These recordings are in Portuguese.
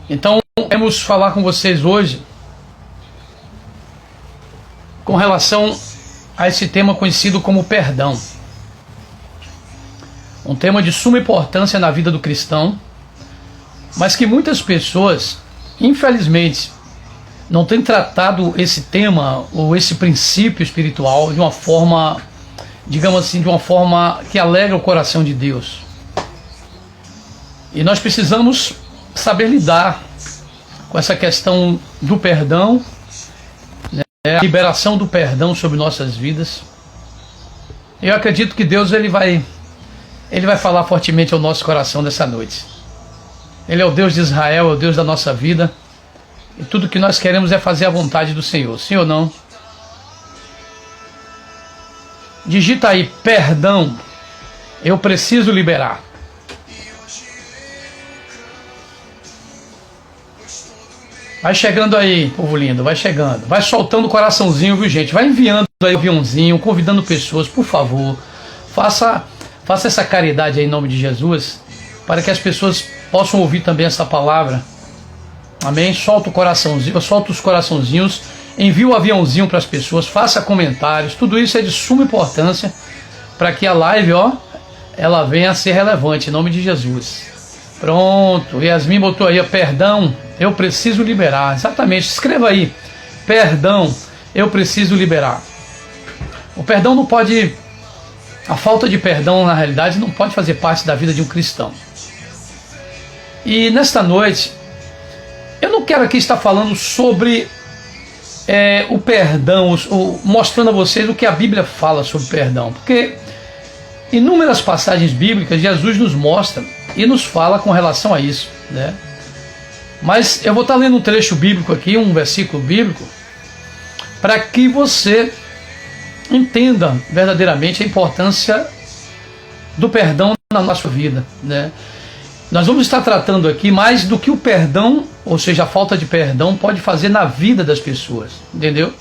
Então, queremos falar com vocês hoje com relação a esse tema conhecido como perdão. Um tema de suma importância na vida do cristão, mas que muitas pessoas, infelizmente, não têm tratado esse tema ou esse princípio espiritual de uma forma, digamos assim, de uma forma que alegra o coração de Deus. E nós precisamos saber lidar com essa questão do perdão, né, a liberação do perdão sobre nossas vidas. Eu acredito que Deus ele vai falar fortemente ao nosso coração nessa noite. Ele é o Deus de Israel, é o Deus da nossa vida. E tudo que nós queremos é fazer a vontade do Senhor. Sim ou não? Digita aí, perdão. Eu preciso liberar. Vai chegando aí, povo lindo, vai chegando. Vai soltando o coraçãozinho, viu, gente? Vai enviando aí o aviãozinho, convidando pessoas, por favor. Faça essa caridade aí em nome de Jesus, para que as pessoas possam ouvir também essa palavra. Amém? Solta o coraçãozinho, solta os coraçãozinhos, envia o aviãozinho para as pessoas, faça comentários. Tudo isso é de suma importância para que a live, ela venha a ser relevante em nome de Jesus. Pronto, Yasmin botou aí, perdão, eu preciso liberar. Exatamente, escreva aí, perdão, eu preciso liberar. O perdão não pode, a falta de perdão na realidade não pode fazer parte da vida de um cristão. E nesta noite, eu não quero aqui estar falando sobre o perdão, mostrando a vocês o que a Bíblia fala sobre perdão, porque inúmeras passagens bíblicas Jesus nos mostra e nos fala com relação a isso, né? Mas eu vou estar lendo um trecho bíblico aqui, um versículo bíblico, para que você entenda verdadeiramente a importância do perdão na nossa vida, né? Nós vamos estar tratando aqui mais do que o perdão, ou seja, a falta de perdão pode fazer na vida das pessoas, entendeu?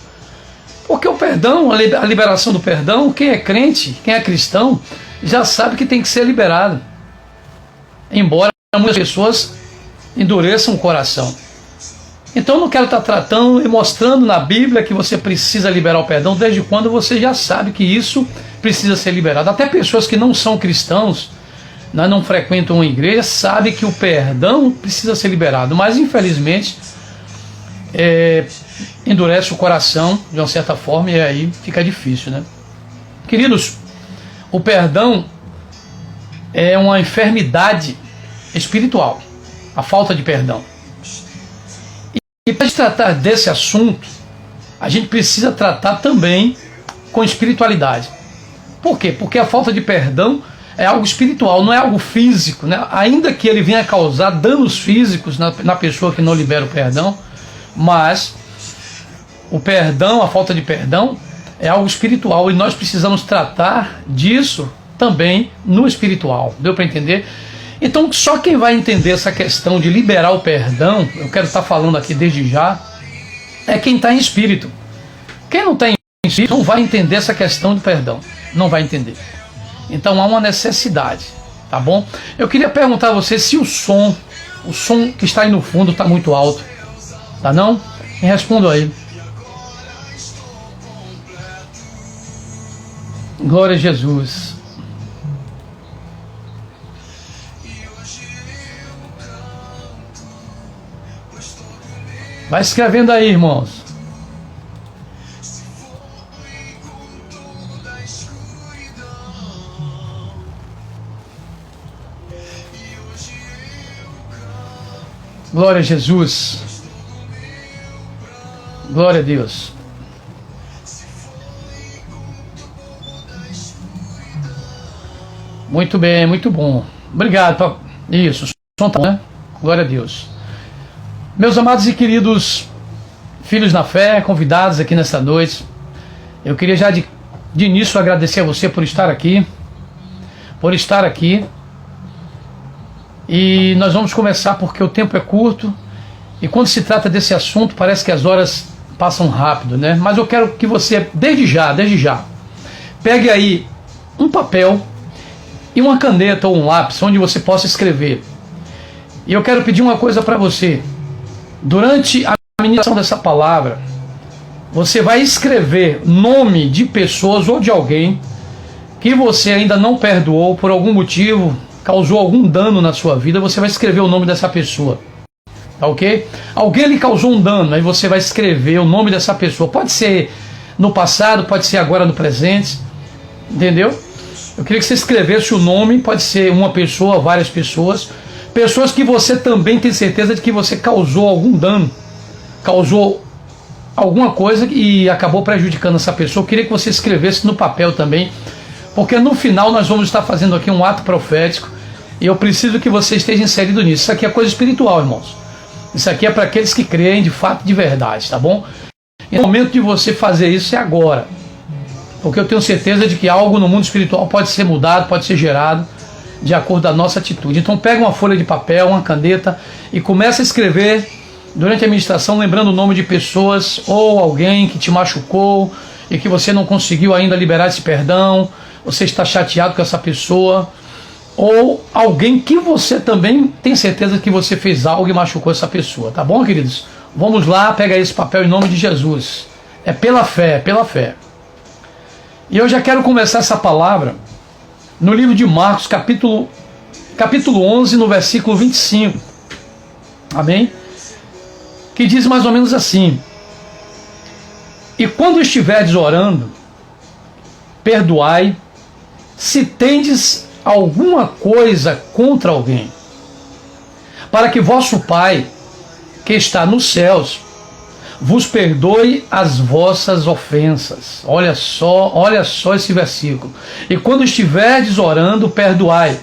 Porque o perdão, a liberação do perdão, quem é crente, quem é cristão, já sabe que tem que ser liberado. Embora muitas pessoas endureçam o coração. Então eu não quero estar tratando e mostrando na Bíblia que você precisa liberar o perdão, desde quando você já sabe que isso precisa ser liberado. Até pessoas que não são cristãos, não frequentam uma igreja, sabem que o perdão precisa ser liberado. Mas infelizmente endurece o coração de uma certa forma e aí fica difícil, né? Queridos, o perdão é uma enfermidade espiritual, a falta de perdão. E para tratar desse assunto, a gente precisa tratar também com espiritualidade. Por quê? Porque a falta de perdão é algo espiritual, não é algo físico, né? Ainda que ele venha causar danos físicos na pessoa que não libera o perdão, mas o perdão, a falta de perdão, é algo espiritual e nós precisamos tratar disso também no espiritual. Deu para entender? Então, só quem vai entender essa questão de liberar o perdão, eu quero estar falando aqui desde já, é quem está em espírito. Quem não está em espírito não vai entender essa questão do perdão, não vai entender. Então há uma necessidade, tá bom? Eu queria perguntar a você se o som que está aí no fundo está muito alto, tá não? Me responda aí. Glória a Jesus. Vai escrevendo aí, irmãos. Glória a Jesus. Glória a Deus. Muito bem, muito bom. Obrigado. Isso, o som tá bom, né? Glória a Deus. Meus amados e queridos filhos na fé, convidados aqui nesta noite, eu queria já de início agradecer a você por estar aqui. E nós vamos começar porque o tempo é curto e quando se trata desse assunto parece que as horas passam rápido, né? Mas eu quero que você, desde já, pegue aí um papel e uma caneta ou um lápis onde você possa escrever. E eu quero pedir uma coisa para você. durante a ministração dessa palavra, você vai escrever nome de pessoas ou de alguém que você ainda não perdoou por algum motivo, causou algum dano na sua vida. Você vai escrever o nome dessa pessoa, tá ok? Alguém lhe causou um dano, aí você vai escrever o nome dessa pessoa. Pode ser no passado, pode ser agora no presente, entendeu? Eu queria que você escrevesse o nome, pode ser uma pessoa, várias pessoas, pessoas que você também tem certeza de que você causou algum dano, causou alguma coisa e acabou prejudicando essa pessoa. Eu queria que você escrevesse no papel também, porque no final nós vamos estar fazendo aqui um ato profético e eu preciso que você esteja inserido nisso. Isso aqui é coisa espiritual, irmãos. Isso aqui é para aqueles que creem de fato, de verdade, tá bom? E o momento de você fazer isso é agora, porque eu tenho certeza de que algo no mundo espiritual pode ser mudado, pode ser gerado de acordo com a nossa atitude. Então pega uma folha de papel, uma caneta e começa a escrever durante a ministração, lembrando o nome de pessoas ou alguém que te machucou e que você não conseguiu ainda liberar esse perdão, você está chateado com essa pessoa, ou alguém que você também tem certeza que você fez algo e machucou essa pessoa, tá bom, queridos? Vamos lá, pega esse papel em nome de Jesus. É pela fé, é pela fé. E eu já quero começar essa palavra no livro de Marcos, capítulo 11, no versículo 25. Amém? Que diz mais ou menos assim: e quando estiverdes orando, perdoai, se tendes alguma coisa contra alguém, para que vosso Pai, que está nos céus, vos perdoe as vossas ofensas. Olha só esse versículo. E quando estiverdes orando, perdoai,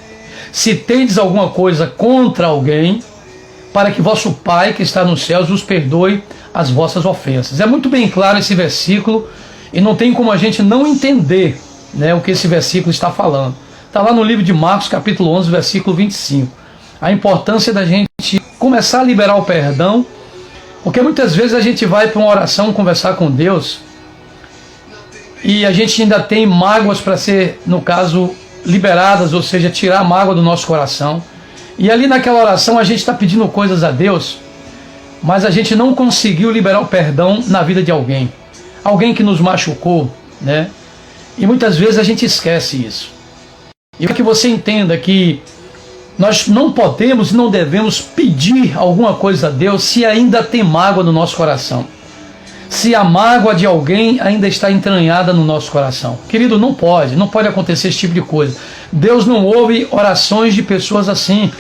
se tendes alguma coisa contra alguém, para que vosso Pai, que está nos céus, vos perdoe as vossas ofensas. É muito bem claro esse versículo e não tem como a gente não entender, né, o que esse versículo está falando. Está lá no livro de Marcos, capítulo 11, versículo 25. A importância da gente começar a liberar o perdão, porque muitas vezes a gente vai para uma oração conversar com Deus e a gente ainda tem mágoas para ser, no caso, liberadas, ou seja, tirar a mágoa do nosso coração. E ali naquela oração a gente está pedindo coisas a Deus, mas a gente não conseguiu liberar o perdão na vida de alguém. Alguém que nos machucou, né? E muitas vezes a gente esquece isso. E para que você entenda que nós não podemos e não devemos pedir alguma coisa a Deus se ainda tem mágoa no nosso coração. Se a mágoa de alguém ainda está entranhada no nosso coração. Querido, não pode acontecer esse tipo de coisa. Deus não ouve orações de pessoas assim.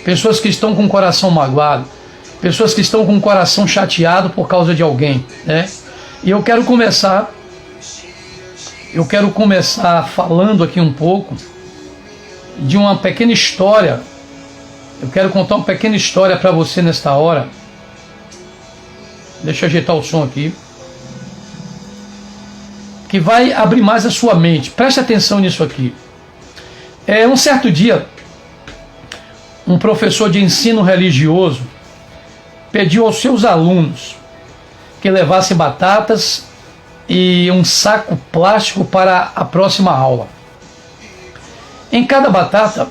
Pessoas que estão com o coração magoado. Pessoas que estão com o coração chateado por causa de alguém, né? E eu quero começar falando aqui um pouco de uma pequena história. Eu quero contar uma pequena história para você nesta hora. Deixa eu ajeitar o som aqui, que vai abrir mais a sua mente. Preste atenção nisso aqui. Um certo dia, um professor de ensino religioso pediu aos seus alunos que levassem batatas e um saco plástico para a próxima aula. Em cada batata,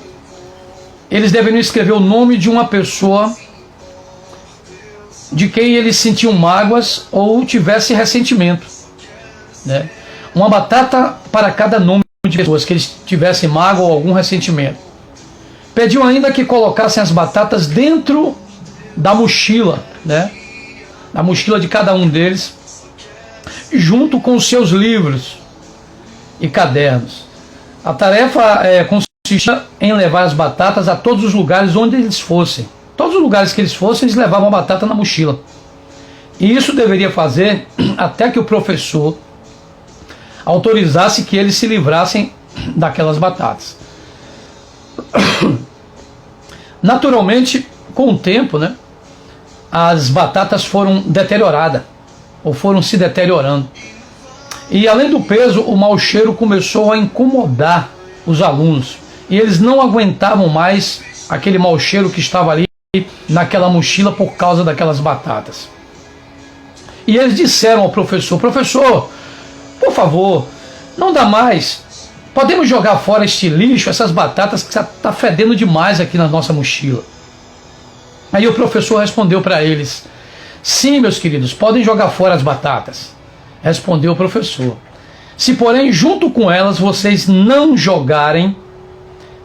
eles deveriam escrever o nome de uma pessoa de quem eles sentiam mágoas ou tivesse ressentimento, né? Uma batata para cada nome de pessoas que eles tivessem mágoa ou algum ressentimento. Pediu ainda que colocassem as batatas dentro da mochila, né? Na mochila de cada um deles, junto com os seus livros e cadernos. A tarefa consistia em levar as batatas a todos os lugares onde eles fossem. Todos os lugares que eles fossem, eles levavam a batata na mochila. E isso deveria fazer até que o professor autorizasse que eles se livrassem daquelas batatas. Naturalmente, com o tempo, né, as batatas foram deterioradas, ou foram se deteriorando. E além do peso, o mau cheiro começou a incomodar os alunos. E eles não aguentavam mais aquele mau cheiro que estava ali naquela mochila por causa daquelas batatas. E eles disseram ao professor: professor, por favor, não dá mais. Podemos jogar fora este lixo, essas batatas que está fedendo demais aqui na nossa mochila. Aí o professor respondeu para eles: Sim, meus queridos, podem jogar fora as batatas, respondeu o professor. Se, porém, junto com elas vocês não jogarem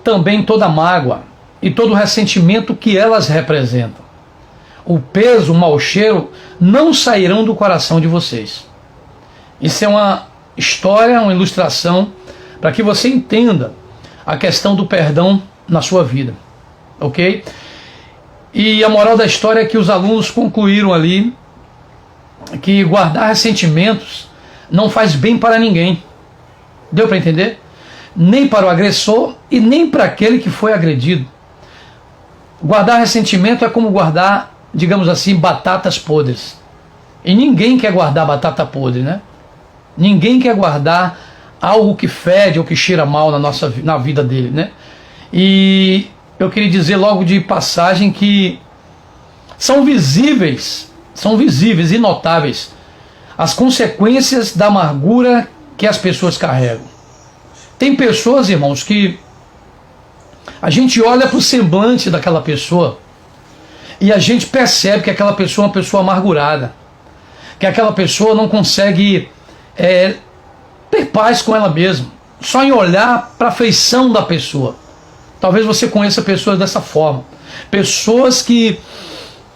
também toda a mágoa e todo o ressentimento que elas representam, o peso, o mau cheiro não sairão do coração de vocês. Isso é uma história, uma ilustração para que você entenda a questão do perdão na sua vida, ok? E a moral da história é que os alunos concluíram ali que guardar ressentimentos não faz bem para ninguém. Deu para entender? Nem para o agressor e nem para aquele que foi agredido. Guardar ressentimento é como guardar, digamos assim, batatas podres. E ninguém quer guardar batata podre, né? Ninguém quer guardar algo que fede ou que cheira mal na vida dele, né? E eu queria dizer logo de passagem que são visíveis e notáveis as consequências da amargura que as pessoas carregam. Tem pessoas, irmãos, que a gente olha para o semblante daquela pessoa e a gente percebe que aquela pessoa é uma pessoa amargurada, que aquela pessoa não consegue ter paz com ela mesma, só em olhar para a feição da pessoa. Talvez você conheça pessoas dessa forma, pessoas que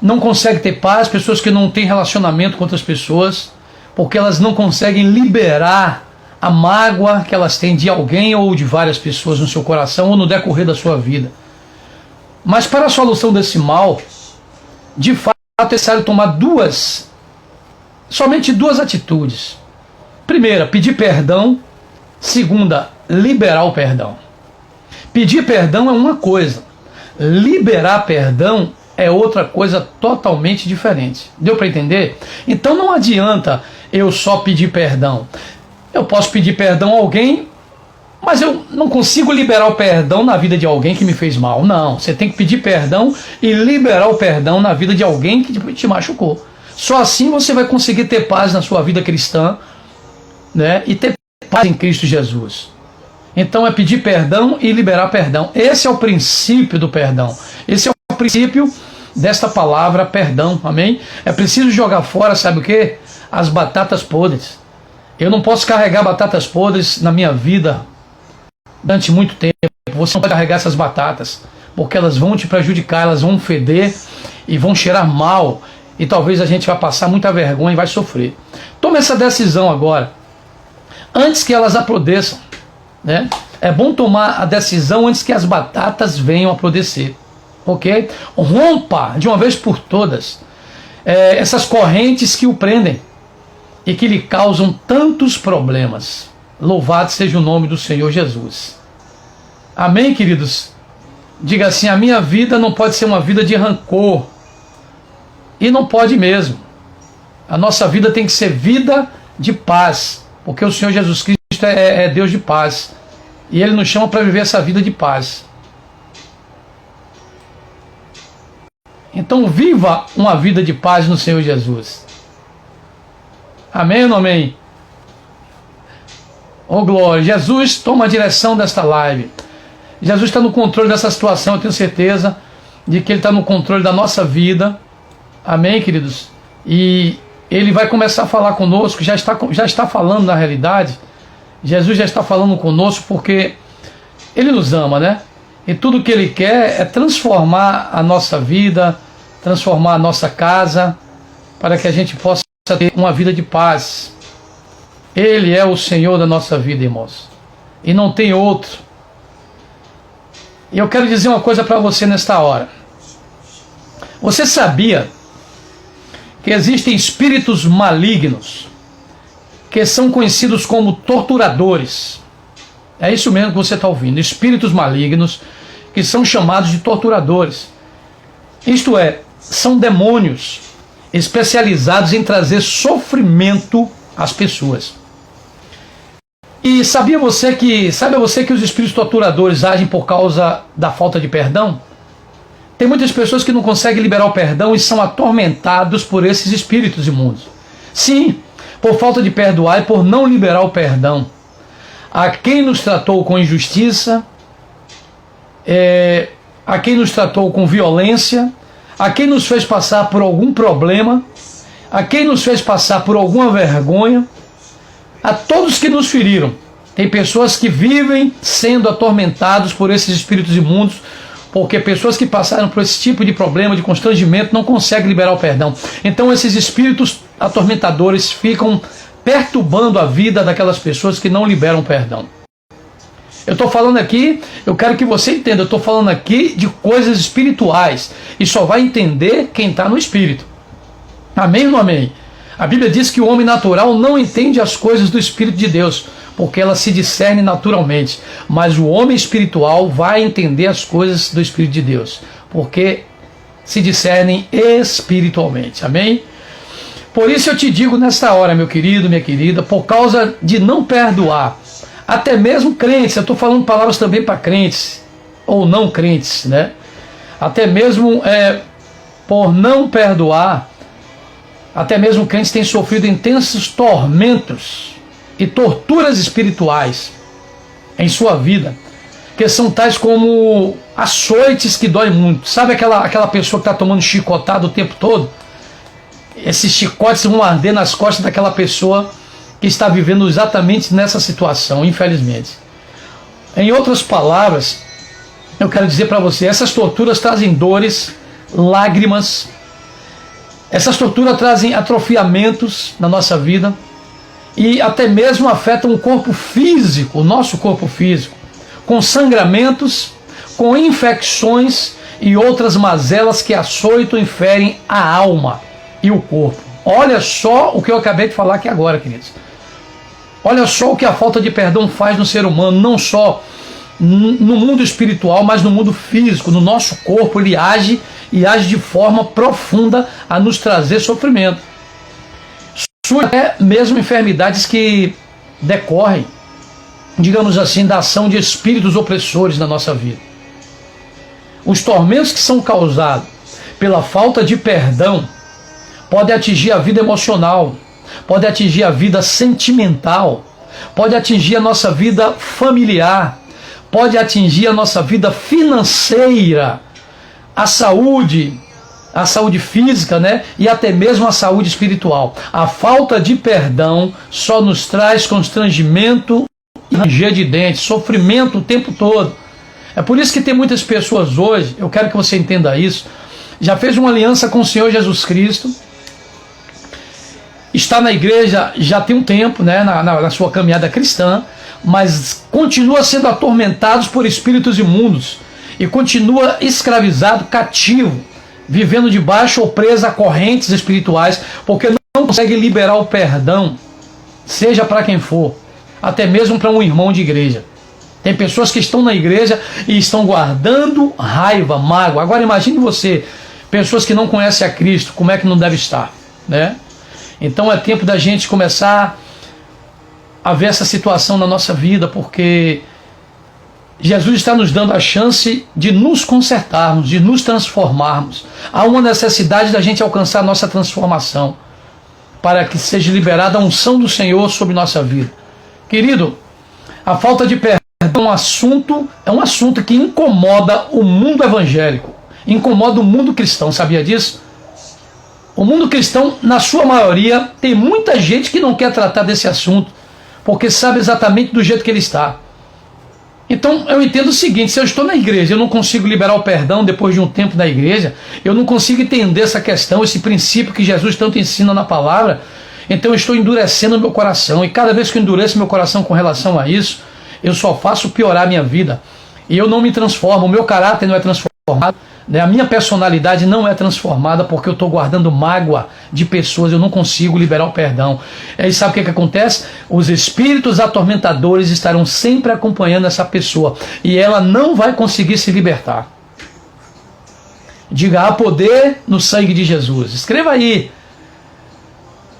não conseguem ter paz, pessoas que não têm relacionamento com outras pessoas, porque elas não conseguem liberar a mágoa que elas têm de alguém ou de várias pessoas no seu coração ou no decorrer da sua vida. Mas para a solução desse mal, de fato é necessário tomar somente duas atitudes. Primeira, pedir perdão. Segunda, liberar o perdão. Pedir perdão é uma coisa, liberar perdão é outra coisa totalmente diferente. Deu para entender? Então não adianta eu só pedir perdão. Eu posso pedir perdão a alguém, mas eu não consigo liberar o perdão na vida de alguém que me fez mal. Não, você tem que pedir perdão e liberar o perdão na vida de alguém que te machucou. Só assim você vai conseguir ter paz na sua vida cristã, né? E ter paz em Cristo Jesus. Então é pedir perdão e liberar perdão. Esse é o princípio do perdão. Esse é o princípio desta palavra perdão, amém? É preciso jogar fora, sabe o que? As batatas podres. Eu não posso carregar batatas podres na minha vida durante muito tempo. Você não pode carregar essas batatas, porque elas vão te prejudicar, elas vão feder e vão cheirar mal. E talvez a gente vai passar muita vergonha e vai sofrer. Tome essa decisão agora, antes que elas apodreçam, né? É bom tomar a decisão antes que as batatas venham a apodrecer, ok? Rompa de uma vez por todas essas correntes que o prendem e que lhe causam tantos problemas. Louvado seja o nome do Senhor Jesus. Amém, queridos? Diga assim: a minha vida não pode ser uma vida de rancor. E não pode mesmo. A nossa vida tem que ser vida de paz, porque o Senhor Jesus Cristo é Deus de paz, e Ele nos chama para viver essa vida de paz. Então viva uma vida de paz no Senhor Jesus. Amém ou não amém? Oh glória, Jesus toma a direção desta live. Jesus está no controle dessa situação, eu tenho certeza de que Ele está no controle da nossa vida. Amém, queridos? E Ele vai começar a falar conosco, já está falando na realidade. Jesus já está falando conosco porque Ele nos ama, né? E tudo que Ele quer é transformar a nossa vida, transformar a nossa casa, para que a gente possa ter uma vida de paz. Ele é o Senhor da nossa vida, irmãos, e não tem outro. E eu quero dizer uma coisa para você nesta hora. Você sabia que existem espíritos malignos que são conhecidos como torturadores? É isso mesmo que você está ouvindo. Espíritos malignos que são chamados de torturadores. Isto é, são demônios especializados em trazer sofrimento às pessoas. E sabe você que os espíritos torturadores agem por causa da falta de perdão? Tem muitas pessoas que não conseguem liberar o perdão e são atormentados por esses espíritos imundos. Sim, por falta de perdoar e por não liberar o perdão. A quem nos tratou com injustiça, a quem nos tratou com violência, a quem nos fez passar por algum problema, a quem nos fez passar por alguma vergonha, a todos que nos feriram. Tem pessoas que vivem sendo atormentados por esses espíritos imundos, porque pessoas que passaram por esse tipo de problema, de constrangimento, não conseguem liberar o perdão. Então esses espíritos atormentadores ficam perturbando a vida daquelas pessoas que não liberam o perdão. Eu estou falando aqui, eu quero que você entenda, eu estou falando aqui de coisas espirituais, e só vai entender quem está no espírito. Amém ou não amém? A Bíblia diz que o homem natural não entende as coisas do Espírito de Deus, porque elas se discernem naturalmente. Mas o homem espiritual vai entender as coisas do Espírito de Deus, porque se discernem espiritualmente. Amém? Por isso eu te digo nesta hora, meu querido, minha querida, por causa de não perdoar, até mesmo crentes, eu estou falando palavras também para crentes, ou não crentes, né? Até mesmo por não perdoar, até mesmo crentes têm sofrido intensos tormentos e torturas espirituais em sua vida, que são tais como açoites que doem muito. Sabe aquela pessoa que está tomando chicotada o tempo todo? Esses chicotes vão arder nas costas daquela pessoa que está vivendo exatamente nessa situação, infelizmente. Em outras palavras, eu quero dizer para você, essas torturas trazem dores, lágrimas. Essas torturas trazem atrofiamentos na nossa vida e até mesmo afetam o corpo físico, o nosso corpo físico, com sangramentos, com infecções e outras mazelas que açoitam e ferem a alma e o corpo. Olha só o que eu acabei de falar aqui agora, queridos. Olha só o que a falta de perdão faz no ser humano, não só no mundo espiritual, mas no mundo físico, no nosso corpo. Ele age e age de forma profunda a nos trazer sofrimento. Surgem até mesmo enfermidades que decorrem, digamos assim, da ação de espíritos opressores na nossa vida. Os tormentos que são causados pela falta de perdão podem atingir a vida emocional, pode atingir a vida sentimental, pode atingir a nossa vida familiar, pode atingir a nossa vida financeira, a saúde física, né? E até mesmo a saúde espiritual. A falta de perdão só nos traz constrangimento e ranger de dentes, sofrimento o tempo todo. É por isso que tem muitas pessoas hoje, eu quero que você entenda isso, já fez uma aliança com o Senhor Jesus Cristo, está na igreja já tem um tempo, né, na sua caminhada cristã, mas continua sendo atormentados por espíritos imundos e continua escravizado, cativo, vivendo debaixo ou preso a correntes espirituais, porque não consegue liberar o perdão, seja para quem for, até mesmo para um irmão de igreja. Tem pessoas que estão na igreja e estão guardando raiva, mágoa. Agora imagine você, pessoas que não conhecem a Cristo, como é que não deve estar, né? Então é tempo da gente começar a ver essa situação na nossa vida, porque Jesus está nos dando a chance de nos consertarmos, de nos transformarmos. Há uma necessidade da gente alcançar a nossa transformação, para que seja liberada a unção do Senhor sobre nossa vida. Querido, a falta de perdão é um assunto que incomoda o mundo evangélico, incomoda o mundo cristão, sabia disso? O mundo cristão, na sua maioria, tem muita gente que não quer tratar desse assunto, porque sabe exatamente do jeito que ele está. Então eu entendo o seguinte: se eu estou na igreja, eu não consigo liberar o perdão depois de um tempo na igreja, eu não consigo entender essa questão, esse princípio que Jesus tanto ensina na palavra, então eu estou endurecendo o meu coração, e cada vez que eu endureço meu coração com relação a isso, eu só faço piorar a minha vida, e eu não me transformo, o meu caráter não é transformado, né? A minha personalidade não é transformada, porque eu estou guardando mágoa de pessoas, eu não consigo liberar o perdão. E sabe o que acontece? Os espíritos atormentadores estarão sempre acompanhando essa pessoa, e ela não vai conseguir se libertar. Diga: há poder no sangue de Jesus. Escreva aí.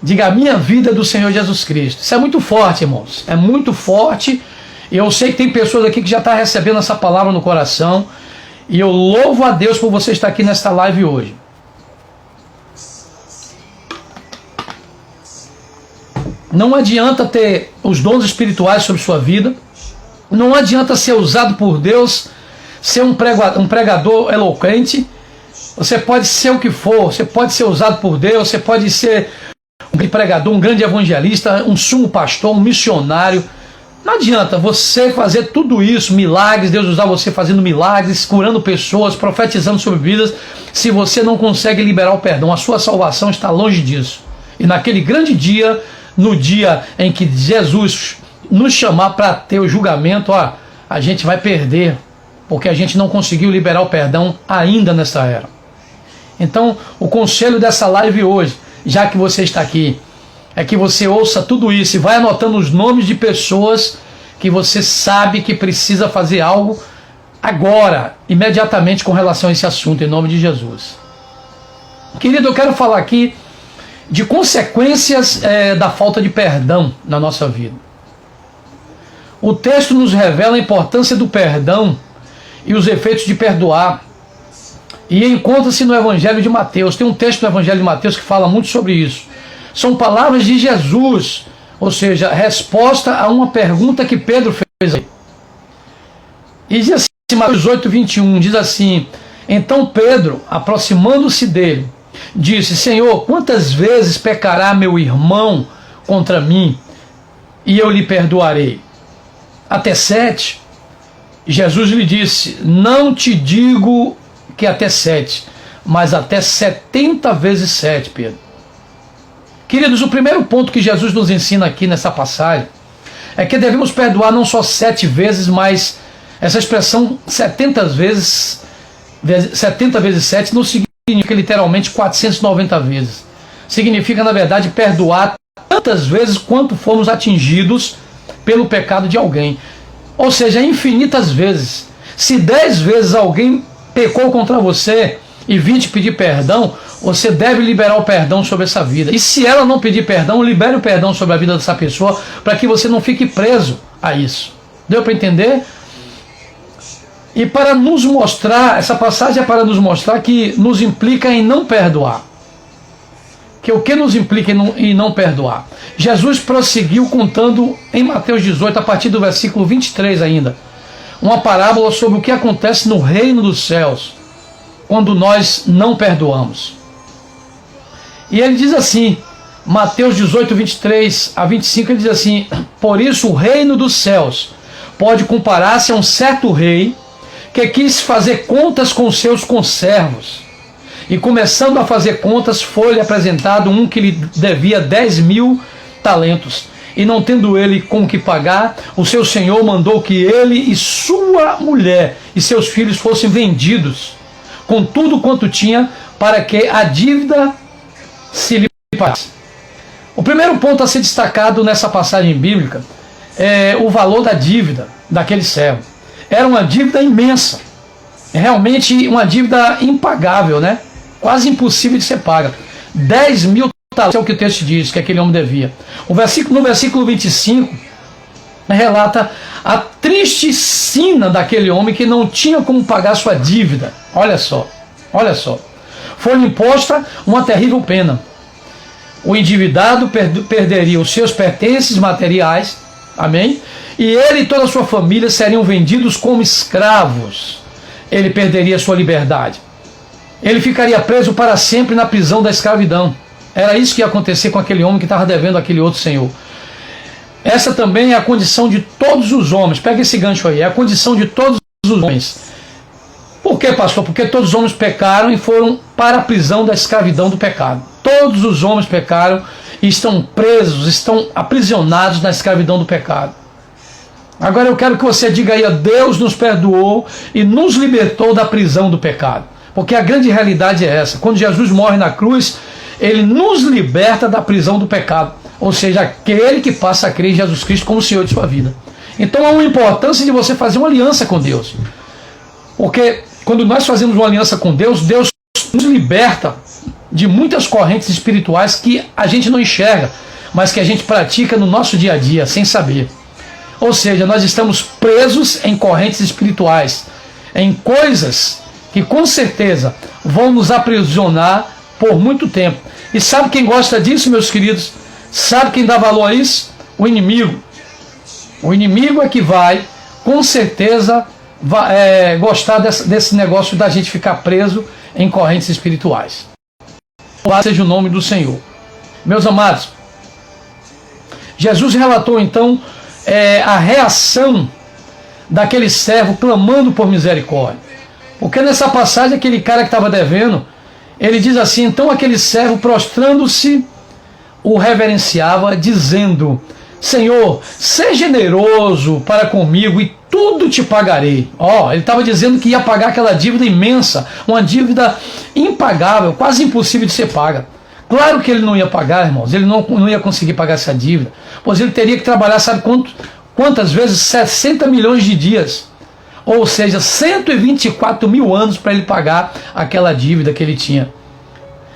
Diga: a minha vida é do Senhor Jesus Cristo. Isso é muito forte, irmãos. É muito forte. E eu sei que tem pessoas aqui que já estão recebendo essa palavra no coração. E eu louvo a Deus por você estar aqui nesta live hoje. Não adianta ter os dons espirituais sobre sua vida. Não adianta ser usado por Deus, ser um pregador eloquente, Você pode ser o que for, você pode ser usado por Deus, você pode ser um grande pregador, um grande evangelista, um sumo pastor, um missionário. Não adianta você fazer tudo isso, milagres, Deus usar você fazendo milagres, curando pessoas, profetizando sobre vidas, se você não consegue liberar o perdão. A sua salvação está longe disso. E naquele grande dia, no dia em que Jesus nos chamar para ter o julgamento, a gente vai perder, porque a gente não conseguiu liberar o perdão ainda nessa era. Então, o conselho dessa live hoje, já que você está aqui, é que você ouça tudo isso e vai anotando os nomes de pessoas que você sabe que precisa fazer algo agora, imediatamente, com relação a esse assunto, em nome de Jesus. Querido, eu quero falar aqui de consequências da falta de perdão na nossa vida. O texto nos revela a importância do perdão e os efeitos de perdoar. E encontra-se no Evangelho de Mateus. Tem um texto no Evangelho de Mateus que fala muito sobre isso. São palavras de Jesus, ou seja, resposta a uma pergunta que Pedro fez aí. E diz assim, Mateus 18, 21, diz assim: então Pedro, aproximando-se dele, disse: Senhor, quantas vezes pecará meu irmão contra mim e eu lhe perdoarei? Até 7? Jesus lhe disse: não te digo que até 7, mas até 70 vezes 7, Pedro. Queridos, o primeiro ponto que Jesus nos ensina aqui nessa passagem é que devemos perdoar não só 7 vezes, mas essa expressão 70 vezes 7 não significa literalmente 490 vezes. Significa, na verdade, perdoar tantas vezes quanto fomos atingidos pelo pecado de alguém. Ou seja, infinitas vezes. Se 10 vezes alguém pecou contra você e 20 pedir perdão, você deve liberar o perdão sobre essa vida. E se ela não pedir perdão, libere o perdão sobre a vida dessa pessoa, para que você não fique preso a isso. Deu para entender? E para nos mostrar, essa passagem é para nos mostrar que nos implica em não perdoar. Que o que nos implica em não perdoar? Jesus prosseguiu contando em Mateus 18, a partir do versículo 23 ainda, uma parábola sobre o que acontece no reino dos céus quando nós não perdoamos. E ele diz assim, Mateus 18, 23 a 25, ele diz assim: por isso o reino dos céus pode comparar-se a um certo rei que quis fazer contas com seus conservos. E começando a fazer contas, foi-lhe apresentado um que lhe devia 10.000 talentos. E não tendo ele com que pagar, o seu senhor mandou que ele e sua mulher e seus filhos fossem vendidos, com tudo quanto tinha, para que a dívida se lhe pagasse. O primeiro ponto a ser destacado nessa passagem bíblica é o valor da dívida daquele servo. Era uma dívida imensa, realmente uma dívida impagável, né? Quase impossível de ser paga. 10.000 talentos é o que o texto diz que aquele homem devia. No versículo 25 relata a triste sina daquele homem que não tinha como pagar sua dívida. Olha só, olha só. Foi-lhe imposta uma terrível pena. O endividado perderia os seus pertences materiais, amém? E ele e toda a sua família seriam vendidos como escravos. Ele perderia sua liberdade. Ele ficaria preso para sempre na prisão da escravidão. Era isso que ia acontecer com aquele homem que estava devendo aquele outro senhor. Essa também é a condição de todos os homens. Pega esse gancho aí. É a condição de todos os homens. Por quê, pastor? Porque todos os homens pecaram e foram para a prisão da escravidão do pecado. Todos os homens pecaram e estão presos, estão aprisionados na escravidão do pecado. Agora eu quero que você diga aí: Deus nos perdoou e nos libertou da prisão do pecado. Porque a grande realidade é essa. Quando Jesus morre na cruz, ele nos liberta da prisão do pecado. Ou seja, aquele que passa a crer em Jesus Cristo como Senhor de sua vida. Então há uma importância de você fazer uma aliança com Deus. Porque quando nós fazemos uma aliança com Deus, Deus nos liberta de muitas correntes espirituais que a gente não enxerga, mas que a gente pratica no nosso dia a dia, sem saber. Ou seja, nós estamos presos em correntes espirituais, em coisas que com certeza vão nos aprisionar por muito tempo. E sabe quem gosta disso, meus queridos? Sabe quem dá valor a isso? O inimigo. O inimigo é que vai, com certeza, gostar desse negócio da gente ficar preso em correntes espirituais. Louvado seja o nome do Senhor. Meus amados, Jesus relatou então a reação daquele servo clamando por misericórdia. Porque nessa passagem, aquele cara que estava devendo, ele diz assim: então aquele servo, prostrando-se, o reverenciava, dizendo: Senhor, seja generoso para comigo e tudo te pagarei. Ele estava dizendo que ia pagar aquela dívida imensa, uma dívida impagável, quase impossível de ser paga. Claro que ele não ia pagar, irmãos, ele não ia conseguir pagar essa dívida, pois ele teria que trabalhar, sabe quantas vezes? 60 milhões de dias, ou seja, 124 mil anos para ele pagar aquela dívida que ele tinha.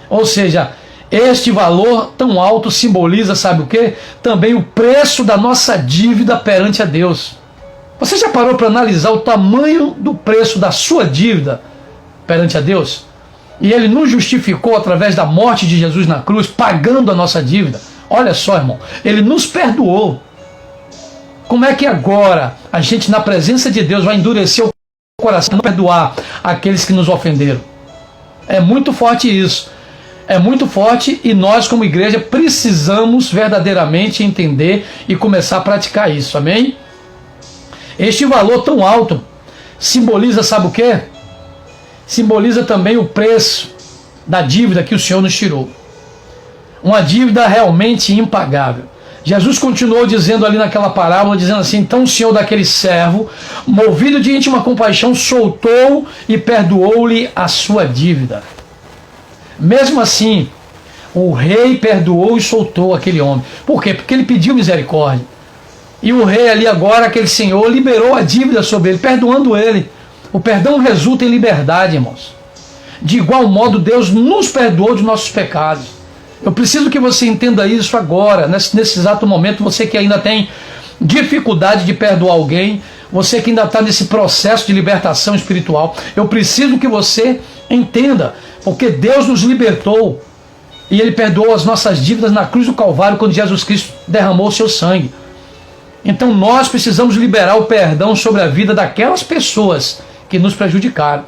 Ou seja, este valor tão alto simboliza, sabe o que? Também o preço da nossa dívida perante a Deus. Você já parou para analisar o tamanho do preço da sua dívida perante a Deus? E Ele nos justificou através da morte de Jesus na cruz, pagando a nossa dívida. Olha só, irmão, Ele nos perdoou. Como é que agora a gente, na presença de Deus, vai endurecer o coração, não perdoar aqueles que nos ofenderam? É muito forte isso. É muito forte, e nós como igreja precisamos verdadeiramente entender e começar a praticar isso, amém? Este valor tão alto simboliza, sabe o quê? Simboliza também o preço da dívida que o Senhor nos tirou. Uma dívida realmente impagável. Jesus continuou dizendo ali naquela parábola, dizendo assim: então o Senhor daquele servo, movido de íntima compaixão, soltou e perdoou-lhe a sua dívida. Mesmo assim, o rei perdoou e soltou aquele homem. Por quê? Porque ele pediu misericórdia. E o rei ali agora, aquele senhor, liberou a dívida sobre ele, perdoando ele. O perdão resulta em liberdade, irmãos. De igual modo, Deus nos perdoou de nossos pecados. Eu preciso que você entenda isso agora, nesse exato momento. Você que ainda tem dificuldade de perdoar alguém, você que ainda está nesse processo de libertação espiritual, eu preciso que você entenda, porque Deus nos libertou e Ele perdoou as nossas dívidas na cruz do Calvário, quando Jesus Cristo derramou o seu sangue. Então nós precisamos liberar o perdão sobre a vida daquelas pessoas que nos prejudicaram,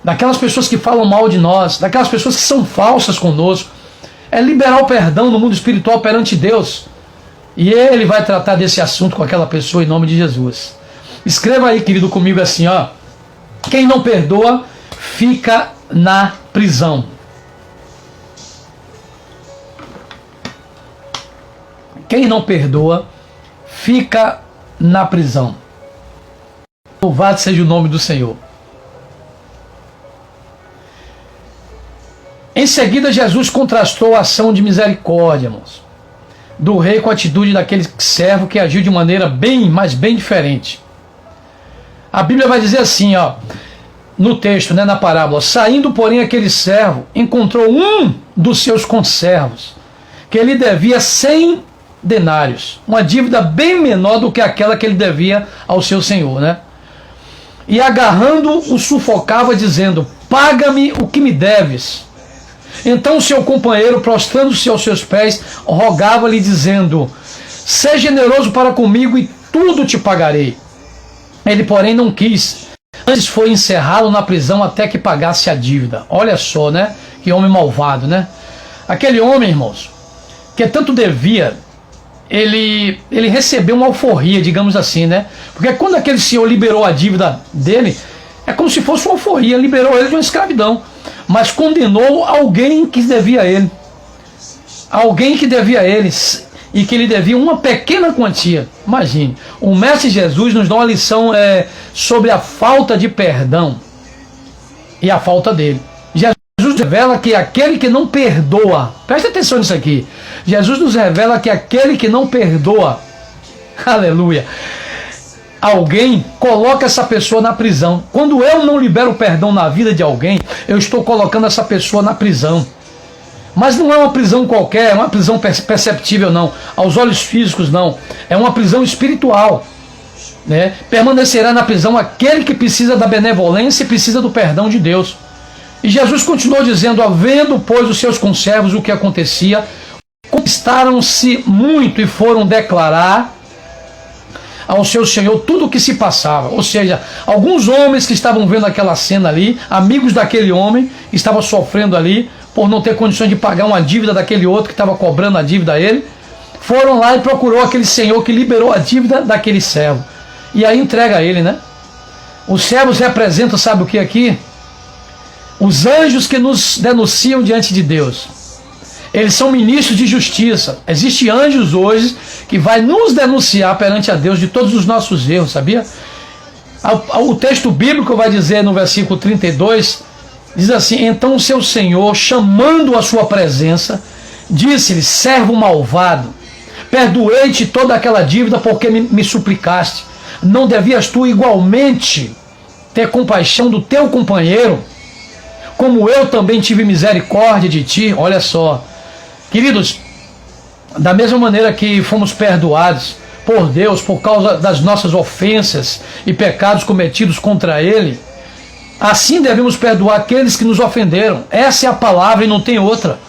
daquelas pessoas que falam mal de nós, daquelas pessoas que são falsas conosco. É liberar o perdão no mundo espiritual perante Deus, e Ele vai tratar desse assunto com aquela pessoa em nome de Jesus. Escreva aí, querido, comigo assim, quem não perdoa fica na prisão. Quem não perdoa fica na prisão. Louvado seja o nome do Senhor. Em seguida, Jesus contrastou a ação de misericórdia, irmãos, do rei com a atitude daquele servo que agiu de maneira bem diferente. A Bíblia vai dizer assim, no texto, na parábola: saindo, porém, aquele servo encontrou um dos seus conservos, que lhe devia 100 denários, uma dívida bem menor do que aquela que ele devia ao seu senhor, E agarrando, o sufocava, dizendo: paga-me o que me deves. Então o seu companheiro, prostrando-se aos seus pés, rogava-lhe, dizendo: seja generoso para comigo e tudo te pagarei. Ele, porém, não quis. Antes foi encerrá-lo na prisão até que pagasse a dívida. Olha só, que homem malvado, Aquele homem, irmãos, que tanto devia, ele recebeu uma alforria, digamos assim, Porque quando aquele senhor liberou a dívida dele, é como se fosse uma alforria, liberou ele de uma escravidão, mas condenou alguém que devia a ele. Alguém que devia a eles e que lhe devia uma pequena quantia. Imagine, o Mestre Jesus nos dá uma lição sobre a falta de perdão e a falta dele. Jesus revela que aquele que não perdoa, preste atenção nisso aqui, Jesus nos revela que aquele que não perdoa, aleluia, alguém, coloca essa pessoa na prisão. Quando eu não libero o perdão na vida de alguém, eu estou colocando essa pessoa na prisão. Mas não é uma prisão qualquer, é uma prisão perceptível não, aos olhos físicos não, é uma prisão espiritual, Permanecerá na prisão aquele que precisa da benevolência e precisa do perdão de Deus. E Jesus continuou dizendo: havendo, pois, os seus conservos o que acontecia, conquistaram-se muito e foram declarar ao seu senhor tudo o que se passava. Ou seja, alguns homens que estavam vendo aquela cena ali, amigos daquele homem, estavam sofrendo ali por não ter condições de pagar uma dívida daquele outro que estava cobrando a dívida a ele, foram lá e procurou aquele senhor que liberou a dívida daquele servo. E aí entrega a ele, né? Os servos representam, sabe o que aqui? Os anjos que nos denunciam diante de Deus. Eles são ministros de justiça. Existem anjos hoje que vai nos denunciar perante a Deus de todos os nossos erros, sabia? O texto bíblico vai dizer no versículo 32, diz assim: então o seu senhor, chamando a sua presença, disse-lhe: servo malvado, perdoei-te toda aquela dívida porque me suplicaste. Não devias tu igualmente ter compaixão do teu companheiro, como eu também tive misericórdia de ti? Olha só, queridos, da mesma maneira que fomos perdoados por Deus por causa das nossas ofensas e pecados cometidos contra Ele, assim devemos perdoar aqueles que nos ofenderam. Essa é a palavra e não tem outra.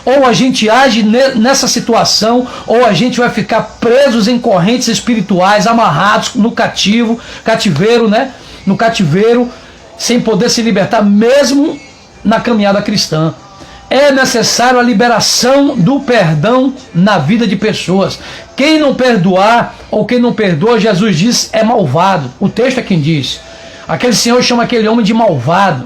Ou a gente age nessa situação, ou a gente vai ficar presos em correntes espirituais, amarrados no cativeiro, né? No cativeiro, sem poder se libertar, mesmo na caminhada cristã. É necessário a liberação do perdão na vida de pessoas. Quem não perdoar, ou quem não perdoa, Jesus diz, é malvado. O texto é quem diz. Aquele Senhor chama aquele homem de malvado.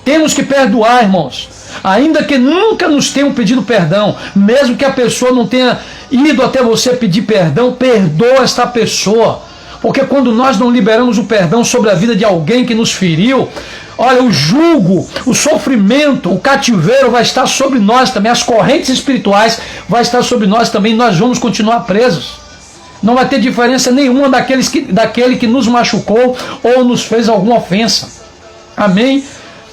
Temos que perdoar, irmãos. Ainda que nunca nos tenham pedido perdão, mesmo que a pessoa não tenha ido até você pedir perdão, perdoa esta pessoa. Porque quando nós não liberamos o perdão sobre a vida de alguém que nos feriu, olha, o jugo, o sofrimento, o cativeiro vai estar sobre nós também, as correntes espirituais vai estar sobre nós também, nós vamos continuar presos. Não vai ter diferença nenhuma daquele que nos machucou ou nos fez alguma ofensa. Amém?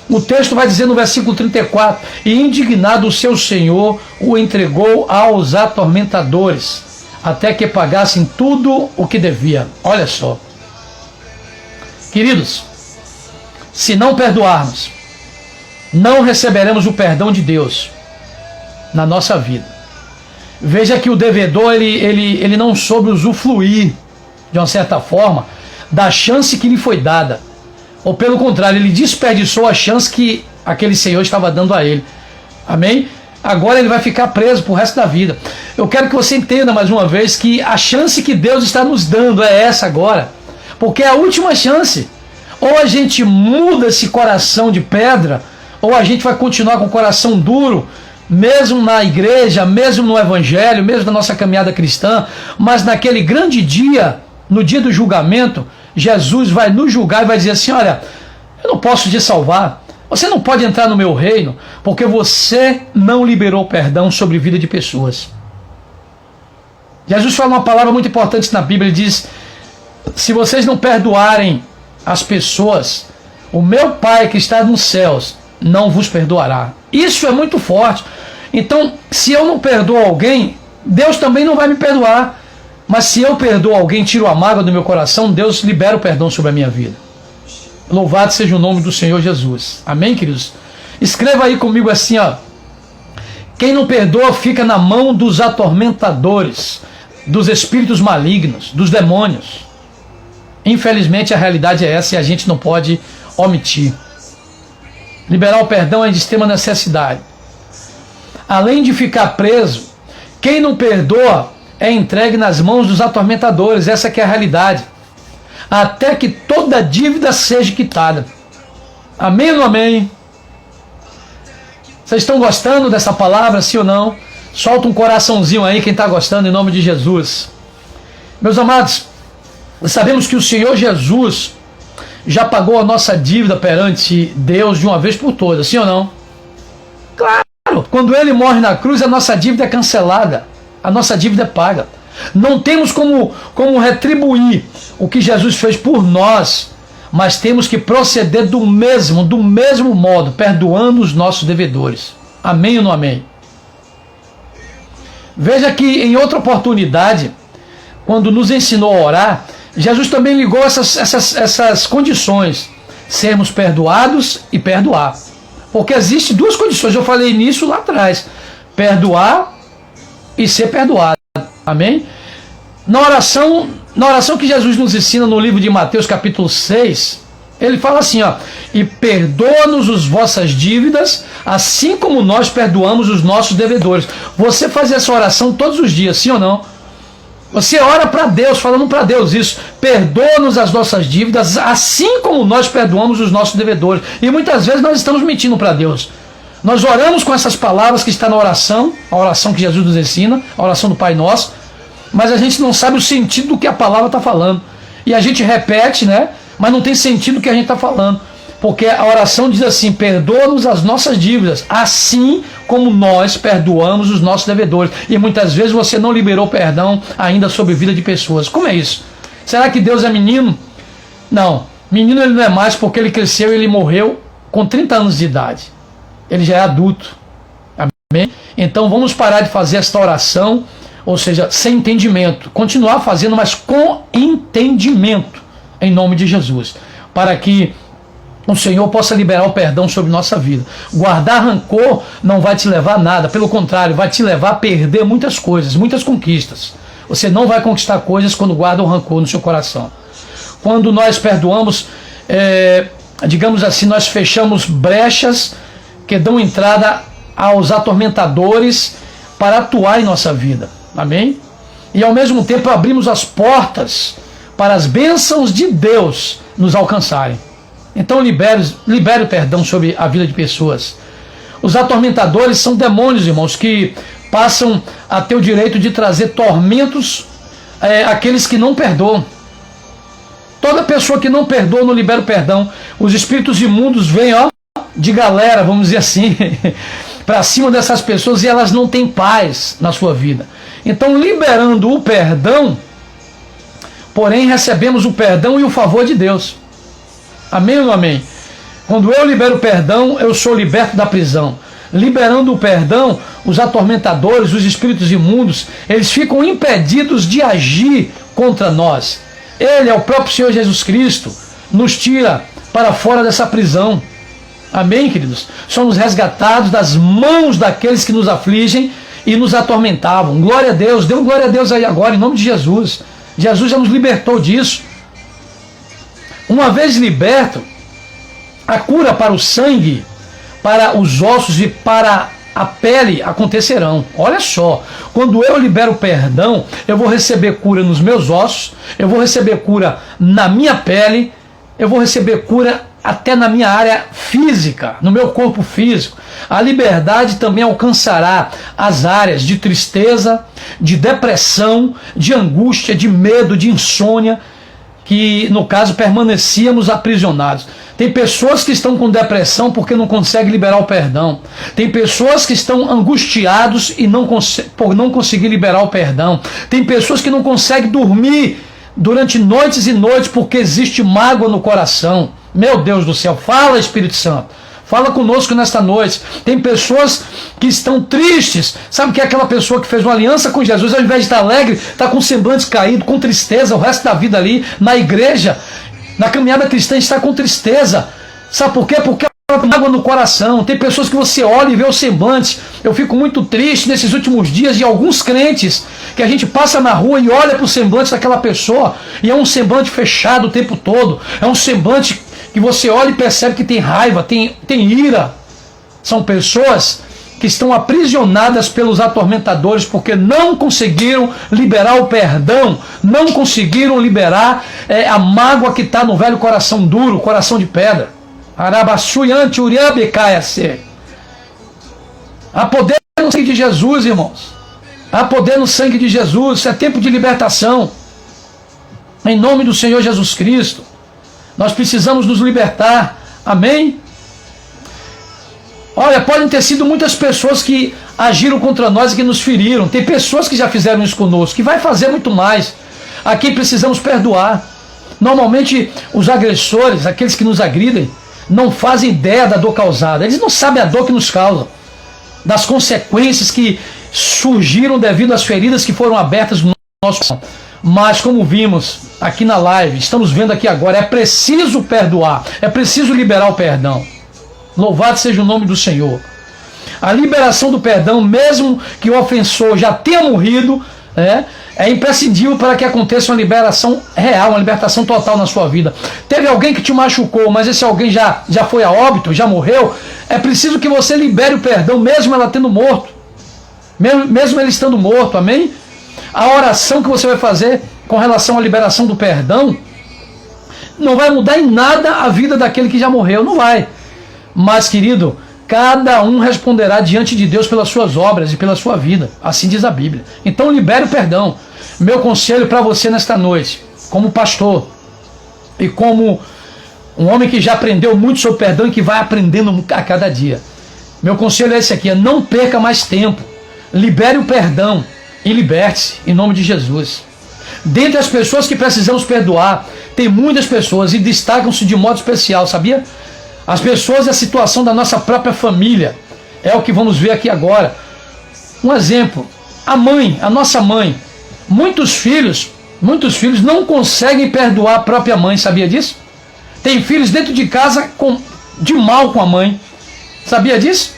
O texto vai dizer no versículo 34, e indignado o seu senhor o entregou aos atormentadores, até que pagassem tudo o que devia. Olha só. Queridos, se não perdoarmos, não receberemos o perdão de Deus na nossa vida. Veja que o devedor, ele não soube usufruir, de uma certa forma, da chance que lhe foi dada. Ou pelo contrário, ele desperdiçou a chance que aquele senhor estava dando a ele. Amém? Agora ele vai ficar preso pro resto da vida. Eu quero que você entenda mais uma vez que a chance que Deus está nos dando é essa agora. Porque é a última chance. Ou a gente muda esse coração de pedra, ou a gente vai continuar com o coração duro, mesmo na igreja, mesmo no evangelho, mesmo na nossa caminhada cristã, mas naquele grande dia, no dia do julgamento, Jesus vai nos julgar e vai dizer assim: olha, eu não posso te salvar, você não pode entrar no meu reino, porque você não liberou perdão sobre a vida de pessoas. Jesus fala uma palavra muito importante na Bíblia, ele diz: se vocês não perdoarem as pessoas, o meu Pai que está nos céus não vos perdoará. Isso é muito forte. Então, se eu não perdoo alguém, Deus também não vai me perdoar. Mas se eu perdoo alguém, tiro a mágoa do meu coração, Deus libera o perdão sobre a minha vida. Louvado seja o nome do Senhor Jesus. Amém, queridos? Escreva aí comigo assim, ó: quem não perdoa fica na mão dos atormentadores, dos espíritos malignos, dos demônios. Infelizmente a realidade é essa e a gente não pode omitir. Liberar o perdão é de extrema necessidade. Além de ficar preso, quem não perdoa é entregue nas mãos dos atormentadores. Essa que é a realidade. Até que toda dívida seja quitada. Amém ou não amém? Vocês estão gostando dessa palavra, sim ou não? Solta um coraçãozinho aí quem está gostando, em nome de Jesus. Meus amados, sabemos que o Senhor Jesus já pagou a nossa dívida perante Deus de uma vez por todas, sim ou não? Claro! Quando Ele morre na cruz, a nossa dívida é cancelada. A nossa dívida é paga. Não temos como retribuir o que Jesus fez por nós, mas temos que proceder do mesmo modo, perdoando os nossos devedores. Amém ou não amém? Veja que em outra oportunidade, quando nos ensinou a orar, Jesus também ligou essas condições: sermos perdoados e perdoar. Porque existem duas condições, eu falei nisso lá atrás: perdoar e ser perdoado. Amém? Na oração Na oração que Jesus nos ensina no livro de Mateus capítulo 6, ele fala assim, ó, e perdoa-nos as vossas dívidas, assim como nós perdoamos os nossos devedores. Você faz essa oração todos os dias, sim ou não? Você ora para Deus, falando para Deus isso, perdoa-nos as nossas dívidas, assim como nós perdoamos os nossos devedores. E muitas vezes nós estamos mentindo para Deus. Nós oramos com essas palavras que está na oração, a oração que Jesus nos ensina, a oração do Pai Nosso, mas a gente não sabe o sentido do que a palavra está falando. E a gente repete, né? Mas não tem sentido o que a gente está falando. Porque a oração diz assim, perdoa-nos as nossas dívidas, assim como nós perdoamos os nossos devedores. E muitas vezes você não liberou perdão ainda sobre a vida de pessoas. Como é isso? Será que Deus é menino? Não. Menino ele não é mais, porque ele cresceu e ele morreu com 30 anos de idade. Ele já é adulto. Amém? Então vamos parar de fazer esta oração, ou seja, sem entendimento. Continuar fazendo, mas com entendimento, em nome de Jesus. Para que o Senhor possa liberar o perdão sobre nossa vida. Guardar rancor não vai te levar a nada. Pelo contrário, vai te levar a perder muitas coisas, muitas conquistas. Você não vai conquistar coisas quando guarda o rancor no seu coração. Quando nós perdoamos, digamos assim, nós fechamos brechas que dão entrada aos atormentadores para atuar em nossa vida. Amém? E ao mesmo tempo abrimos as portas para as bênçãos de Deus nos alcançarem. Então libere o perdão sobre a vida de pessoas. Os atormentadores são demônios, irmãos, que passam a ter o direito de trazer tormentos àqueles que não perdoam. Toda pessoa que não perdoa não libera o perdão. Os espíritos imundos vêm, ó, de galera, vamos dizer assim, para cima dessas pessoas, e elas não têm paz na sua vida. Então, liberando o perdão, porém recebemos o perdão e o favor de Deus. Amém ou não amém? Quando eu libero o perdão, eu sou liberto da prisão. Liberando o perdão, os atormentadores, os espíritos imundos, eles ficam impedidos de agir contra nós. Ele é o próprio Senhor Jesus Cristo, nos tira para fora dessa prisão. Amém, queridos? Somos resgatados das mãos daqueles que nos afligem e nos atormentavam. Glória a Deus, dê um glória a Deus aí agora, em nome de Jesus. Jesus já nos libertou disso. Uma vez liberto, a cura para o sangue, para os ossos e para a pele acontecerão. Olha só, quando eu libero perdão, eu vou receber cura nos meus ossos, eu vou receber cura na minha pele, eu vou receber cura até na minha área física, no meu corpo físico. A liberdade também alcançará as áreas de tristeza, de depressão, de angústia, de medo, de insônia, que no caso permanecíamos aprisionados. Tem pessoas que estão com depressão porque não conseguem liberar o perdão. Tem pessoas que estão angustiados e por não conseguir liberar o perdão. Tem pessoas que não conseguem dormir durante noites e noites porque existe mágoa no coração. Meu Deus do céu, fala, Espírito Santo. Fala conosco nesta noite. Tem pessoas que estão tristes. Sabe o que é aquela pessoa que fez uma aliança com Jesus, ao invés de estar alegre, está com semblante caído, com tristeza, o resto da vida ali, na igreja, na caminhada cristã, está com tristeza. Sabe por quê? Porque há água no coração. Tem pessoas que você olha e vê o semblante. Eu fico muito triste nesses últimos dias de alguns crentes, que a gente passa na rua e olha para o semblante daquela pessoa, e é um semblante fechado o tempo todo. É um semblante que você olha e percebe que tem raiva, tem ira. São pessoas que estão aprisionadas pelos atormentadores porque não conseguiram liberar o perdão, não conseguiram liberar a mágoa que está no velho coração duro, coração de pedra. Arabaçuiante uriabecaiace. Há poder no sangue de Jesus, irmãos. Há poder no sangue de Jesus. Isso é tempo de libertação. Em nome do Senhor Jesus Cristo. Nós precisamos nos libertar. Amém? Olha, podem ter sido muitas pessoas que agiram contra nós e que nos feriram. Tem pessoas que já fizeram isso conosco, que vai fazer muito mais. A quem precisamos perdoar. Normalmente os agressores, aqueles que nos agridem, não fazem ideia da dor causada. Eles não sabem a dor que nos causa, das consequências que surgiram devido às feridas que foram abertas no nosso coração. Mas como vimos aqui na live, estamos vendo aqui agora, é preciso perdoar, é preciso liberar o perdão. Louvado seja o nome do Senhor. A liberação do perdão, mesmo que o ofensor já tenha morrido, É imprescindível para que aconteça uma liberação real, uma libertação total na sua vida. Teve alguém que te machucou, mas esse alguém já foi a óbito, já morreu. É preciso que você libere o perdão, mesmo ela tendo morto. Mesmo ele estando morto, amém? A oração que você vai fazer com relação à liberação do perdão não vai mudar em nada a vida daquele que já morreu, não vai. Mas, querido, cada um responderá diante de Deus pelas suas obras e pela sua vida. Assim diz a Bíblia. Então libere o perdão. Meu conselho para você nesta noite, como pastor e como um homem que já aprendeu muito sobre perdão e que vai aprendendo a cada dia. Meu conselho é esse aqui, não perca mais tempo. Libere o perdão e liberte-se em nome de Jesus. Dentre as pessoas que precisamos perdoar, tem muitas pessoas e destacam-se de modo especial, sabia? As pessoas e a situação da nossa própria família. É o que vamos ver aqui agora. Um exemplo, a mãe, a nossa mãe. Muitos filhos não conseguem perdoar a própria mãe, sabia disso? Tem filhos dentro de casa de mal com a mãe. Sabia disso?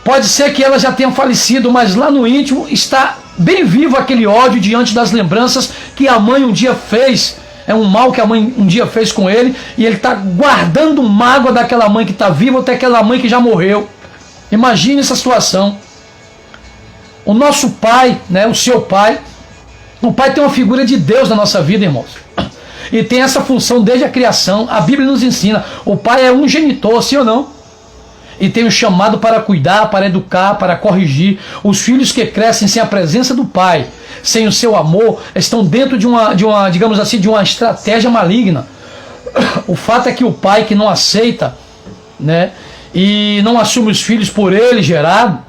Pode ser que ela já tenha falecido, mas lá no íntimo está bem vivo aquele ódio diante das lembranças que a mãe um dia fez. É um mal que a mãe um dia fez com ele, e ele está guardando mágoa daquela mãe que está viva até aquela mãe que já morreu. Imagine essa situação. O nosso pai, né, o seu pai, o pai tem uma figura de Deus na nossa vida, irmãos. E tem essa função desde a criação. A Bíblia nos ensina. O pai é um genitor, sim ou não? E tem um chamado para cuidar, para educar, para corrigir. Os filhos que crescem sem a presença do pai, sem o seu amor, estão dentro de uma, digamos assim, de uma estratégia maligna. O fato é que o pai que não aceita, né, e não assume os filhos por ele gerado,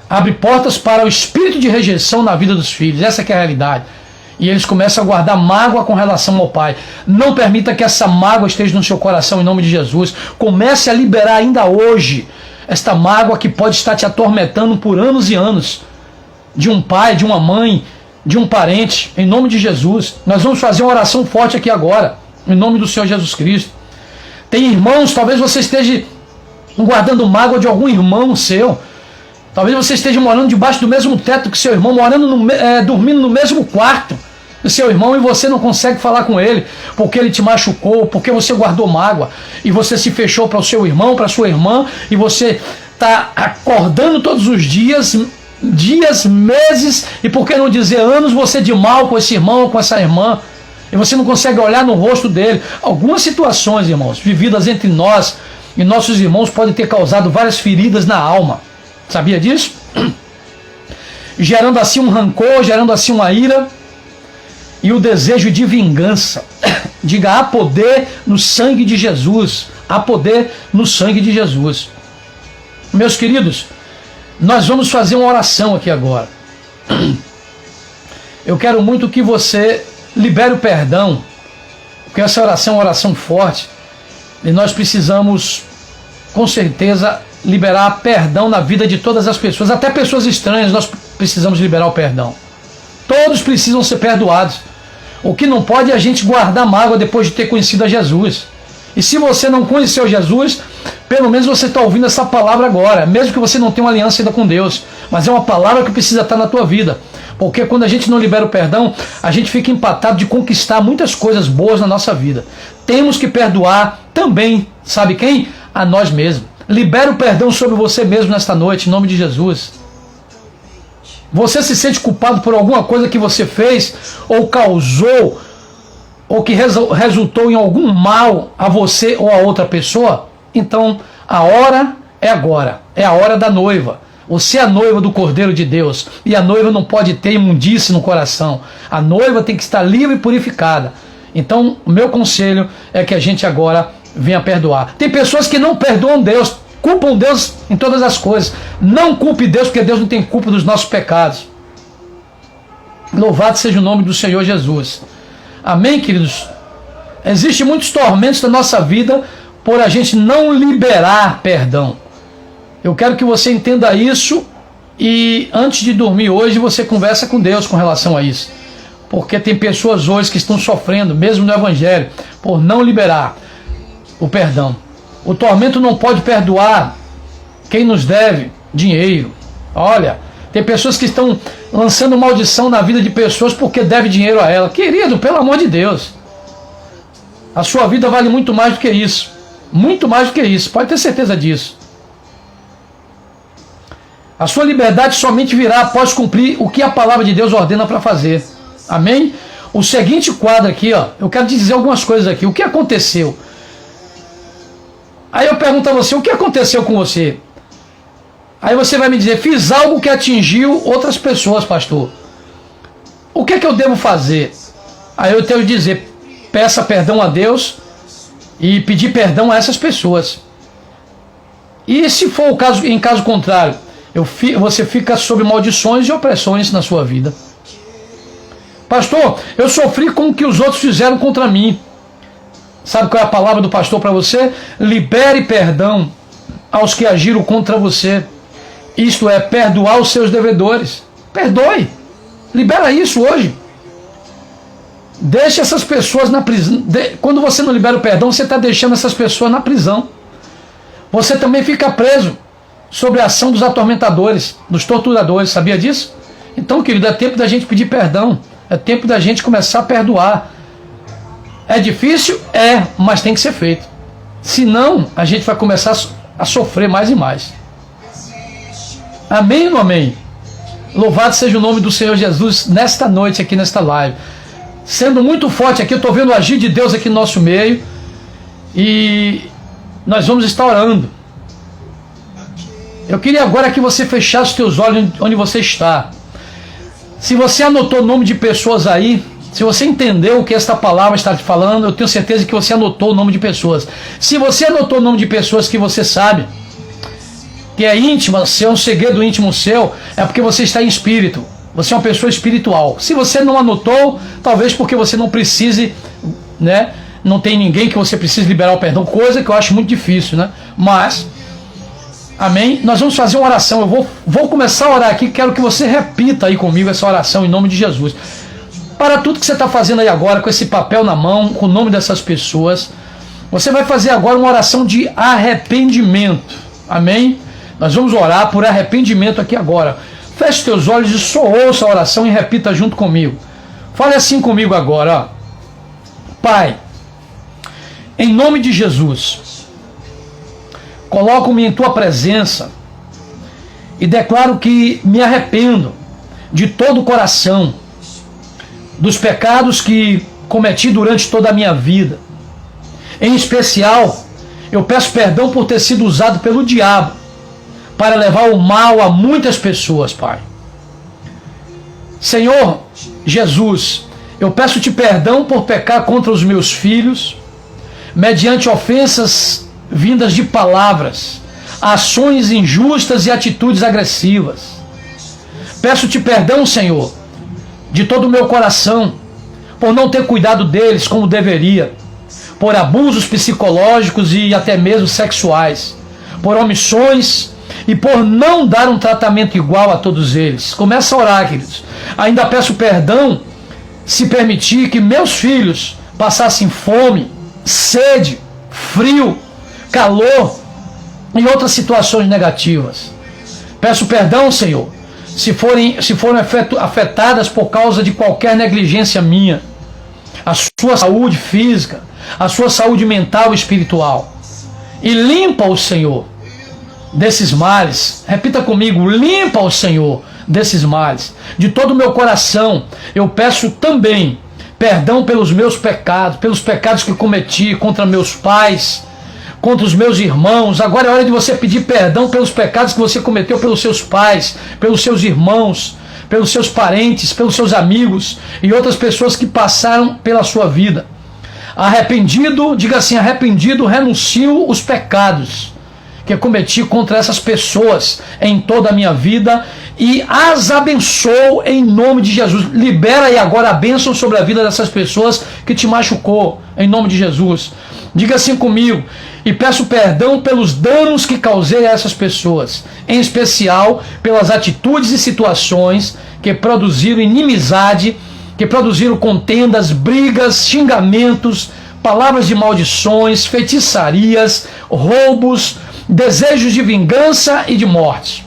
abre portas para o espírito de rejeição na vida dos filhos. Essa que é a realidade. E eles começam a guardar mágoa com relação ao pai. Não permita que essa mágoa esteja no seu coração, em nome de Jesus. Comece a liberar ainda hoje esta mágoa que pode estar te atormentando por anos e anos. De um pai, de uma mãe, de um parente, em nome de Jesus. Nós vamos fazer uma oração forte aqui agora, em nome do Senhor Jesus Cristo. Tem irmãos, talvez você esteja guardando mágoa de algum irmão seu. Talvez você esteja morando debaixo do mesmo teto que seu irmão, dormindo no mesmo quarto do seu irmão, e você não consegue falar com ele, porque ele te machucou, porque você guardou mágoa, e você se fechou para o seu irmão, para a sua irmã, e você está acordando todos os dias, meses, e por que não dizer anos, você de mal com esse irmão ou com essa irmã, e você não consegue olhar no rosto dele. Algumas situações, irmãos, vividas entre nós e nossos irmãos, podem ter causado várias feridas na alma. Sabia disso? Gerando assim um rancor, gerando assim uma ira e o desejo de vingança. Diga, há poder no sangue de Jesus. Há poder no sangue de Jesus. Meus queridos, nós vamos fazer uma oração aqui agora. Eu quero muito que você libere o perdão, porque essa oração é uma oração forte e nós precisamos, com certeza, liberar perdão na vida de todas as pessoas, até pessoas estranhas. Nós precisamos liberar o perdão. Todos precisam ser perdoados. O que não pode é a gente guardar mágoa depois de ter conhecido a Jesus. E se você não conheceu Jesus, pelo menos você está ouvindo essa palavra agora, mesmo que você não tenha uma aliança ainda com Deus, mas é uma palavra que precisa estar na tua vida, porque quando a gente não libera o perdão, a gente fica empatado de conquistar muitas coisas boas na nossa vida. Temos que perdoar também, sabe quem? A nós mesmos. Libera o perdão sobre você mesmo nesta noite, em nome de Jesus. Você se sente culpado por alguma coisa que você fez, ou causou, ou que resultou em algum mal a você ou a outra pessoa? Então, a hora é agora. É a hora da noiva. Você é a noiva do Cordeiro de Deus. E a noiva não pode ter imundície no coração. A noiva tem que estar livre e purificada. Então, o meu conselho é que a gente agora venha perdoar. Tem pessoas que não perdoam Deus, culpam Deus em todas as coisas. Não culpe Deus, porque Deus não tem culpa dos nossos pecados. Louvado seja o nome do Senhor Jesus. Amém, queridos? Existem muitos tormentos na nossa vida por a gente não liberar perdão. Eu quero que você entenda isso e antes de dormir hoje você conversa com Deus com relação a isso. Porque tem pessoas hoje que estão sofrendo, mesmo no Evangelho, por não liberar o perdão. O tormento não pode perdoar quem nos deve dinheiro. Olha, Tem pessoas que estão lançando maldição na vida de pessoas porque deve dinheiro a ela. Querido, pelo amor de Deus, a sua vida vale muito mais do que isso. Muito mais do que isso, pode ter certeza disso. A sua liberdade somente virá após cumprir o que a palavra de Deus ordena para fazer. Amém? O seguinte quadro aqui, ó, eu quero te dizer algumas coisas aqui. O que aconteceu? Aí eu pergunto a você, o que aconteceu com você? Aí você vai me dizer, fiz algo que atingiu outras pessoas, pastor. O que é que eu devo fazer? Aí eu tenho que dizer, peça perdão a Deus e pedir perdão a essas pessoas. E se for o caso, em caso contrário, você fica sob maldições e opressões na sua vida. Pastor, eu sofri com o que os outros fizeram contra mim. Sabe qual é a palavra do pastor para você? Libere perdão aos que agiram contra você. Isto é, perdoar os seus devedores. Perdoe. Libera isso hoje. Deixe essas pessoas na prisão. Quando você não libera o perdão, você está deixando essas pessoas na prisão. Você também fica preso sob a ação dos atormentadores, dos torturadores. Sabia disso? Então, querido, é tempo da gente pedir perdão. É tempo da gente começar a perdoar. É difícil? É, mas tem que ser feito. Senão, a gente vai começar a sofrer mais e mais. Amém ou não amém? Louvado seja o nome do Senhor Jesus nesta noite, aqui nesta live. Sendo muito forte aqui, eu estou vendo o agir de Deus aqui no nosso meio. E nós vamos estar orando. Eu queria agora que você fechasse os teus olhos onde você está. Se você anotou o nome de pessoas aí, se você entendeu o que esta palavra está te falando, eu tenho certeza que você anotou o nome de pessoas. Se você anotou o nome de pessoas que você sabe, que é íntima, se é um segredo íntimo seu, é porque você está em espírito. Você é uma pessoa espiritual. Se você não anotou, talvez porque você não precise, né? Não tem ninguém que você precise liberar o perdão, coisa que eu acho muito difícil, né? Mas, amém? Nós vamos fazer uma oração. Eu vou começar a orar aqui, quero que você repita aí comigo essa oração em nome de Jesus. Para tudo que você está fazendo aí agora, com esse papel na mão, com o nome dessas pessoas, você vai fazer agora uma oração de arrependimento. Amém? Nós vamos orar por arrependimento aqui agora. Feche teus olhos e só ouça a oração e repita junto comigo. Fale assim comigo agora, ó. Pai, em nome de Jesus, coloco-me em tua presença e declaro que me arrependo de todo o coração dos pecados que cometi durante toda a minha vida. Em especial, eu peço perdão por ter sido usado pelo diabo para levar o mal a muitas pessoas, Pai. Senhor Jesus, eu peço-te perdão por pecar contra os meus filhos, mediante ofensas vindas de palavras, ações injustas e atitudes agressivas. Peço-te perdão, Senhor, de todo o meu coração, por não ter cuidado deles como deveria, por abusos psicológicos e até mesmo sexuais, por omissões e por não dar um tratamento igual a todos eles. Começa a orar, queridos. Ainda peço perdão se permitir que meus filhos passassem fome, sede, frio, calor e outras situações negativas. Peço perdão, Senhor, se foram afetadas por causa de qualquer negligência minha, a sua saúde física, a sua saúde mental e espiritual. E limpa-o, Senhor, desses males. Repita comigo, limpa-o, Senhor, desses males. De todo o meu coração, eu peço também perdão pelos meus pecados, pelos pecados que cometi contra meus pais, contra os meus irmãos. Agora é hora de você pedir perdão pelos pecados que você cometeu pelos seus pais, pelos seus irmãos, pelos seus parentes, pelos seus amigos e outras pessoas que passaram pela sua vida. Arrependido, diga assim, arrependido, renuncio os pecados que eu cometi contra essas pessoas em toda a minha vida e as abençoo em nome de Jesus. Libera aí agora a bênção sobre a vida dessas pessoas que te machucou, em nome de Jesus. Diga assim comigo, e peço perdão pelos danos que causei a essas pessoas, em especial pelas atitudes e situações que produziram inimizade, que produziram contendas, brigas, xingamentos, palavras de maldições, feitiçarias, roubos, desejos de vingança e de morte.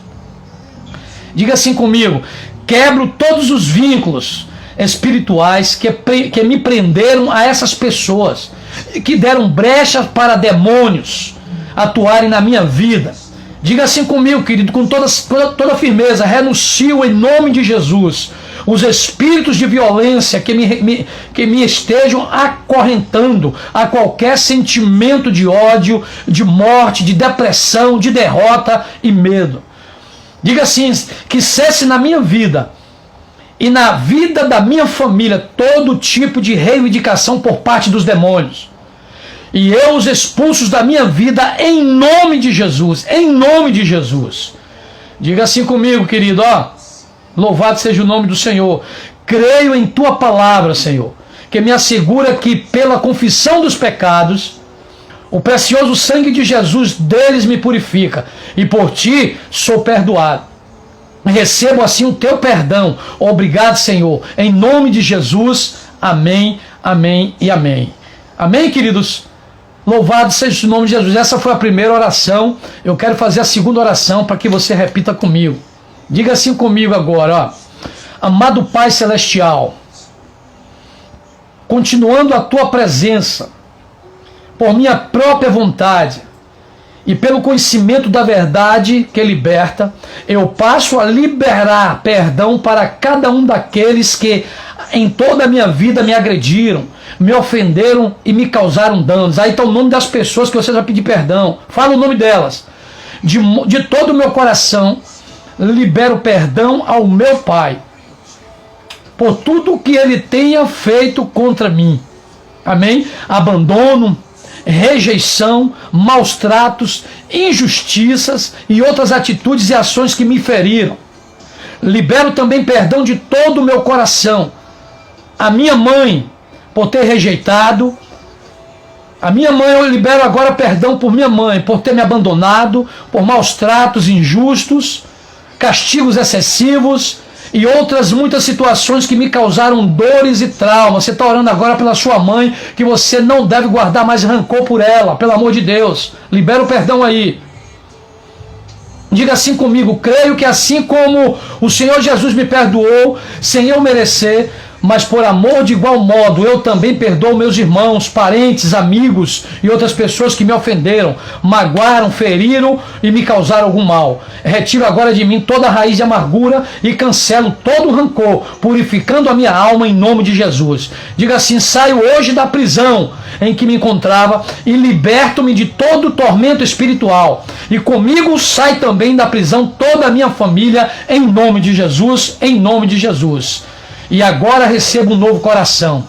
Diga assim comigo: quebro todos os vínculos espirituais que me prenderam a essas pessoas, que deram brecha para demônios atuarem na minha vida. Diga assim comigo, querido, com toda firmeza: renuncio em nome de Jesus os espíritos de violência que me estejam acorrentando a qualquer sentimento de ódio, de morte, de depressão, de derrota e medo. Diga assim: que cesse na minha vida e na vida da minha família todo tipo de reivindicação por parte dos demônios. E eu os expulso da minha vida em nome de Jesus, em nome de Jesus. Diga assim comigo, querido, ó: louvado seja o nome do Senhor. Creio em tua palavra, Senhor, que me assegura que pela confissão dos pecados, o precioso sangue de Jesus deles me purifica, e por ti sou perdoado. Recebo assim o teu perdão. Obrigado, Senhor, em nome de Jesus. Amém, amém e amém. Amém, queridos? Louvado seja o nome de Jesus. Essa foi a primeira oração. Eu quero fazer a segunda oração para que você repita comigo. Diga assim comigo agora, ó: amado Pai Celestial, continuando a tua presença, por minha própria vontade e pelo conhecimento da verdade que liberta, eu passo a liberar perdão para cada um daqueles que em toda a minha vida me agrediram, me ofenderam e me causaram danos. Aí está o nome das pessoas que você vai pedir perdão. Fala o nome delas. De todo o meu coração, libero perdão ao meu Pai por tudo que ele tenha feito contra mim. Amém? Abandono, rejeição, maus tratos, injustiças e outras atitudes e ações que me feriram. Libero também perdão de todo o meu coração a minha mãe por ter rejeitado. A minha mãe, eu libero agora perdão por minha mãe, por ter me abandonado, por maus tratos injustos, castigos excessivos e outras muitas situações que me causaram dores e traumas. Você está orando agora pela sua mãe, que você não deve guardar mais rancor por ela, pelo amor de Deus. Libera o perdão aí. Diga assim comigo: creio que assim como o Senhor Jesus me perdoou, sem eu merecer, mas por amor de igual modo eu também perdoo meus irmãos, parentes, amigos e outras pessoas que me ofenderam, magoaram, feriram e me causaram algum mal. Retiro agora de mim toda a raiz de amargura e cancelo todo o rancor, purificando a minha alma em nome de Jesus. Diga assim: saio hoje da prisão em que me encontrava e liberto-me de todo o tormento espiritual. E comigo sai também da prisão toda a minha família, em nome de Jesus, em nome de Jesus. E agora recebo um novo coração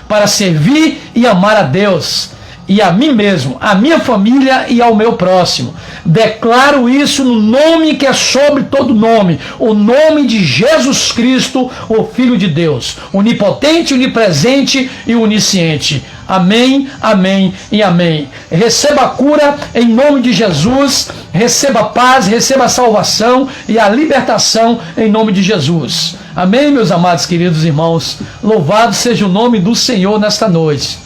para servir e amar a Deus e a mim mesmo, a minha família e ao meu próximo. Declaro isso no nome que é sobre todo nome, o nome de Jesus Cristo, o Filho de Deus, onipotente, onipresente e onisciente. Amém, amém e amém. Receba a cura em nome de Jesus, receba a paz, receba a salvação e a libertação em nome de Jesus. Amém, meus amados queridos irmãos. Louvado seja o nome do Senhor nesta noite.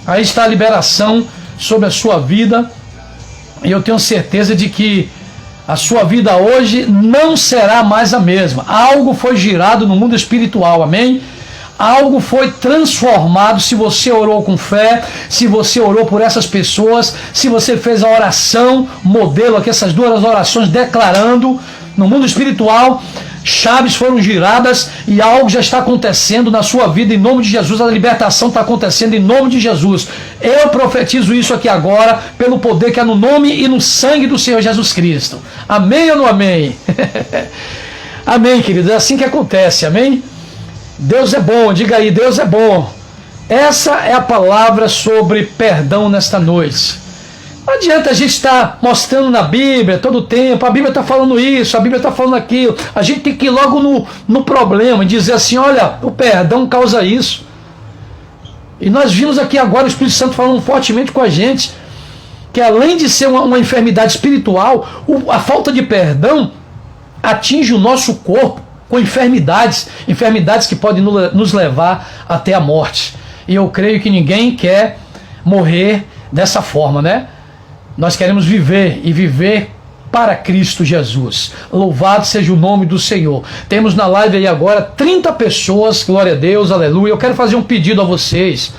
Aí está a liberação sobre a sua vida, e eu tenho certeza de que a sua vida hoje não será mais a mesma. Algo foi girado no mundo espiritual, amém? Algo foi transformado. Se você orou com fé, se você orou por essas pessoas, se você fez a oração modelo aqui, essas duas orações declarando, no mundo espiritual chaves foram giradas e algo já está acontecendo na sua vida em nome de Jesus. A libertação está acontecendo em nome de Jesus. Eu profetizo isso aqui agora pelo poder que é no nome e no sangue do Senhor Jesus Cristo. Amém ou não amém? Amém, queridos, é assim que acontece, amém? Deus é bom, diga aí: Deus é bom. Essa é a palavra sobre perdão nesta noite. Não adianta a gente estar mostrando na Bíblia todo o tempo: a Bíblia está falando isso, a Bíblia está falando aquilo. A gente tem que ir logo no problema e dizer assim: olha, o perdão causa isso. E nós vimos aqui agora o Espírito Santo falando fortemente com a gente que, além de ser uma enfermidade espiritual, a falta de perdão atinge o nosso corpo com enfermidades que podem nos levar até a morte. E eu creio que ninguém quer morrer dessa forma, né? Nós queremos viver, e viver para Cristo Jesus. Louvado seja o nome do Senhor. Temos na live aí agora 30 pessoas, glória a Deus, aleluia. Eu quero fazer um pedido a vocês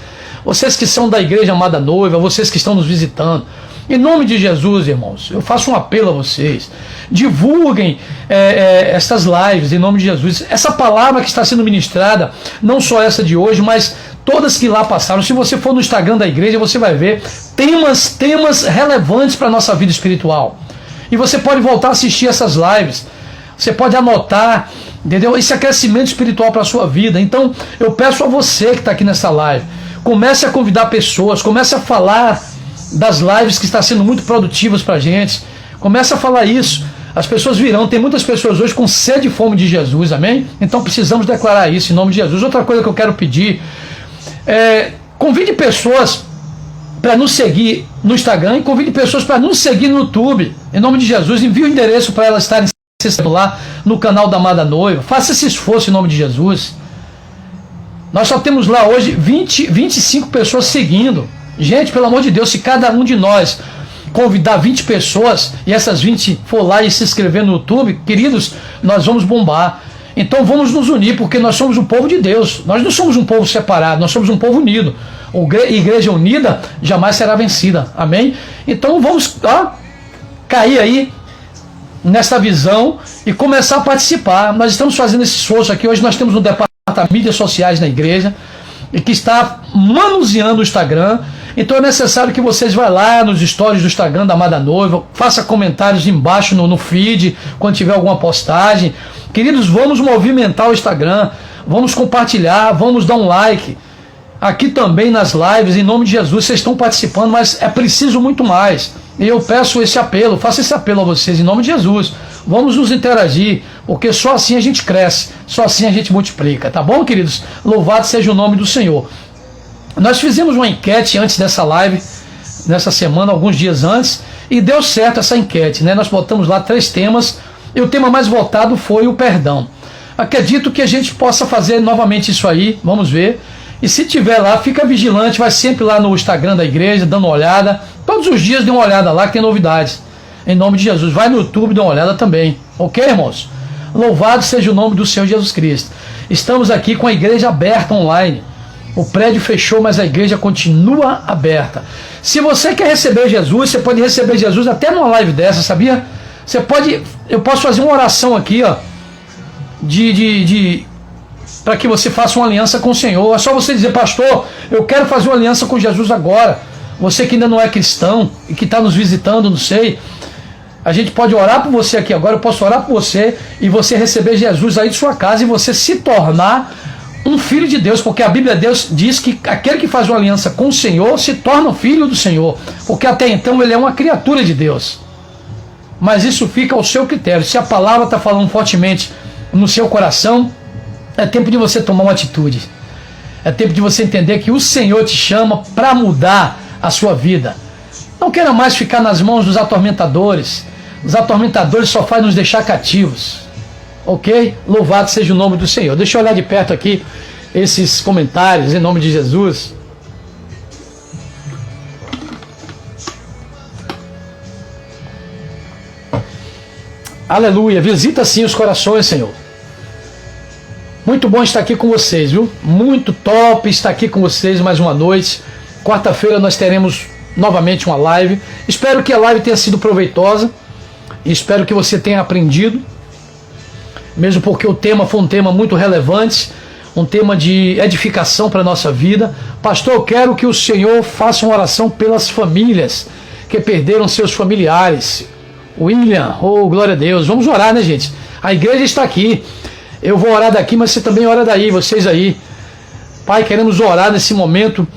que são da Igreja Amada Noiva, vocês que estão nos visitando. Em nome de Jesus, irmãos, eu faço um apelo a vocês. Divulguem estas lives, em nome de Jesus. Essa palavra que está sendo ministrada, não só essa de hoje, mas todas que lá passaram. Se você for no Instagram da igreja, você vai ver temas relevantes para a nossa vida espiritual. E você pode voltar a assistir essas lives. Você pode anotar, entendeu? Esse aquecimento espiritual para a sua vida. Então, eu peço a você que está aqui nessa live, comece a convidar pessoas, comece a falar das lives que está sendo muito produtivas para a gente. Comece a falar isso. As pessoas virão. Tem muitas pessoas hoje com sede e fome de Jesus, amém? Então precisamos declarar isso em nome de Jesus. Outra coisa que eu quero pedir, convide pessoas para nos seguir no Instagram e convide pessoas para nos seguir no YouTube, em nome de Jesus. Envie o endereço para elas estarem lá no canal da Amada Noiva. Faça esse esforço em nome de Jesus. Nós só temos lá hoje 25 pessoas seguindo. Gente, pelo amor de Deus, se cada um de nós convidar 20 pessoas e essas 20 for lá e se inscrever no YouTube, queridos, nós vamos bombar. Então vamos nos unir, porque nós somos um povo de Deus. Nós não somos um povo separado, nós somos um povo unido. Igreja unida jamais será vencida. Amém? Então vamos cair aí nessa visão e começar a participar. Nós estamos fazendo esse esforço aqui. Hoje nós temos um departamento de mídias sociais na igreja e que está manuseando o Instagram. Então é necessário que vocês vá lá nos stories do Instagram da Amada Noiva, faça comentários embaixo no feed, quando tiver alguma postagem. Queridos, vamos movimentar o Instagram, vamos compartilhar, vamos dar um like. Aqui também nas lives, em nome de Jesus, vocês estão participando, mas é preciso muito mais. E eu peço esse apelo, faço esse apelo a vocês, em nome de Jesus. Vamos nos interagir, porque só assim a gente cresce, só assim a gente multiplica, tá bom, queridos? Louvado seja o nome do Senhor. Nós fizemos uma enquete antes dessa live, nessa semana, alguns dias antes, e deu certo essa enquete, né? Nós botamos lá 3 temas, e o tema mais votado foi o perdão. Acredito que a gente possa fazer novamente isso aí, vamos ver. E se tiver lá, fica vigilante, vai sempre lá no Instagram da igreja, dando uma olhada. Todos os dias dê uma olhada lá, que tem novidades. Em nome de Jesus. Vai no YouTube, dê uma olhada também. Ok, irmãos? Louvado seja o nome do Senhor Jesus Cristo. Estamos aqui com a igreja aberta online. O prédio fechou, mas a igreja continua aberta. Se você quer receber Jesus, você pode receber Jesus até numa live dessa, sabia? Você pode, eu posso fazer uma oração aqui, ó, para que você faça uma aliança com o Senhor. É só você dizer: pastor, eu quero fazer uma aliança com Jesus agora. Você que ainda não é cristão e que está nos visitando, não sei, a gente pode orar por você aqui agora. Eu posso orar por você e você receber Jesus aí de sua casa e você se tornar um filho de Deus, porque a Bíblia diz que aquele que faz uma aliança com o Senhor se torna filho do Senhor, porque até então ele é uma criatura de Deus. Mas isso fica ao seu critério. Se a palavra está falando fortemente no seu coração, é tempo de você tomar uma atitude. É tempo de você entender que o Senhor te chama para mudar a sua vida. Não queira mais ficar nas mãos dos atormentadores. Os atormentadores só fazem nos deixar cativos. Ok? Louvado seja o nome do Senhor. Deixa eu olhar de perto aqui esses comentários em nome de Jesus. Aleluia. Visita sim os corações, Senhor. Muito bom estar aqui com vocês, viu? Muito top estar aqui com vocês mais uma noite. Quarta-feira nós teremos novamente uma live. Espero que a live tenha sido proveitosa. E espero que você tenha aprendido. Mesmo porque o tema foi um tema muito relevante, um tema de edificação para a nossa vida. Pastor, eu quero que o Senhor faça uma oração pelas famílias que perderam seus familiares. William, oh glória a Deus, vamos orar, né, gente? A igreja está aqui, eu vou orar daqui, mas você também ora daí, vocês aí. Pai, queremos orar nesse momento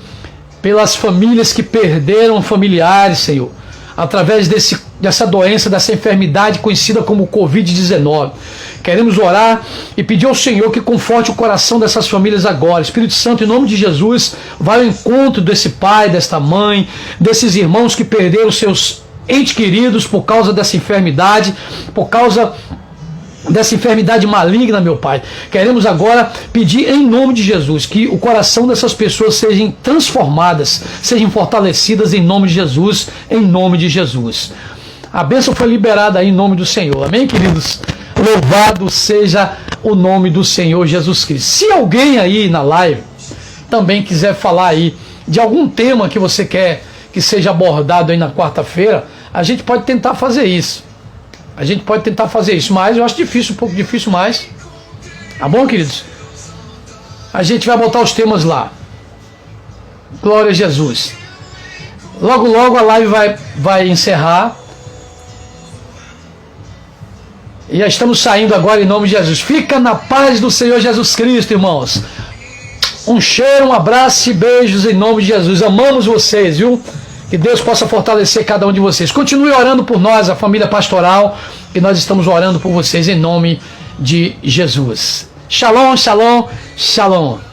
pelas famílias que perderam familiares, Senhor, através dessa doença, dessa enfermidade conhecida como Covid-19. Queremos orar e pedir ao Senhor que conforte o coração dessas famílias agora. Espírito Santo, em nome de Jesus, vai ao encontro desse pai, desta mãe, desses irmãos que perderam seus entes queridos por causa dessa enfermidade, por causa dessa enfermidade maligna, meu Pai. Queremos agora pedir em nome de Jesus que o coração dessas pessoas sejam transformadas, sejam fortalecidas em nome de Jesus, em nome de Jesus. A bênção foi liberada aí em nome do Senhor. Amém, queridos? Louvado seja o nome do Senhor Jesus Cristo. Se alguém aí na live também quiser falar aí de algum tema que você quer que seja abordado aí na quarta-feira, a gente pode tentar fazer isso. A gente pode tentar fazer isso, mas eu acho difícil, um pouco difícil, mas tá bom, queridos? A gente vai botar os temas lá. Glória a Jesus. Logo, logo a live vai encerrar. E já estamos saindo agora em nome de Jesus. Fica na paz do Senhor Jesus Cristo, irmãos. Um cheiro, um abraço e beijos em nome de Jesus. Amamos vocês, viu? Que Deus possa fortalecer cada um de vocês. Continue orando por nós, a família pastoral, que nós estamos orando por vocês em nome de Jesus. Shalom, shalom, shalom.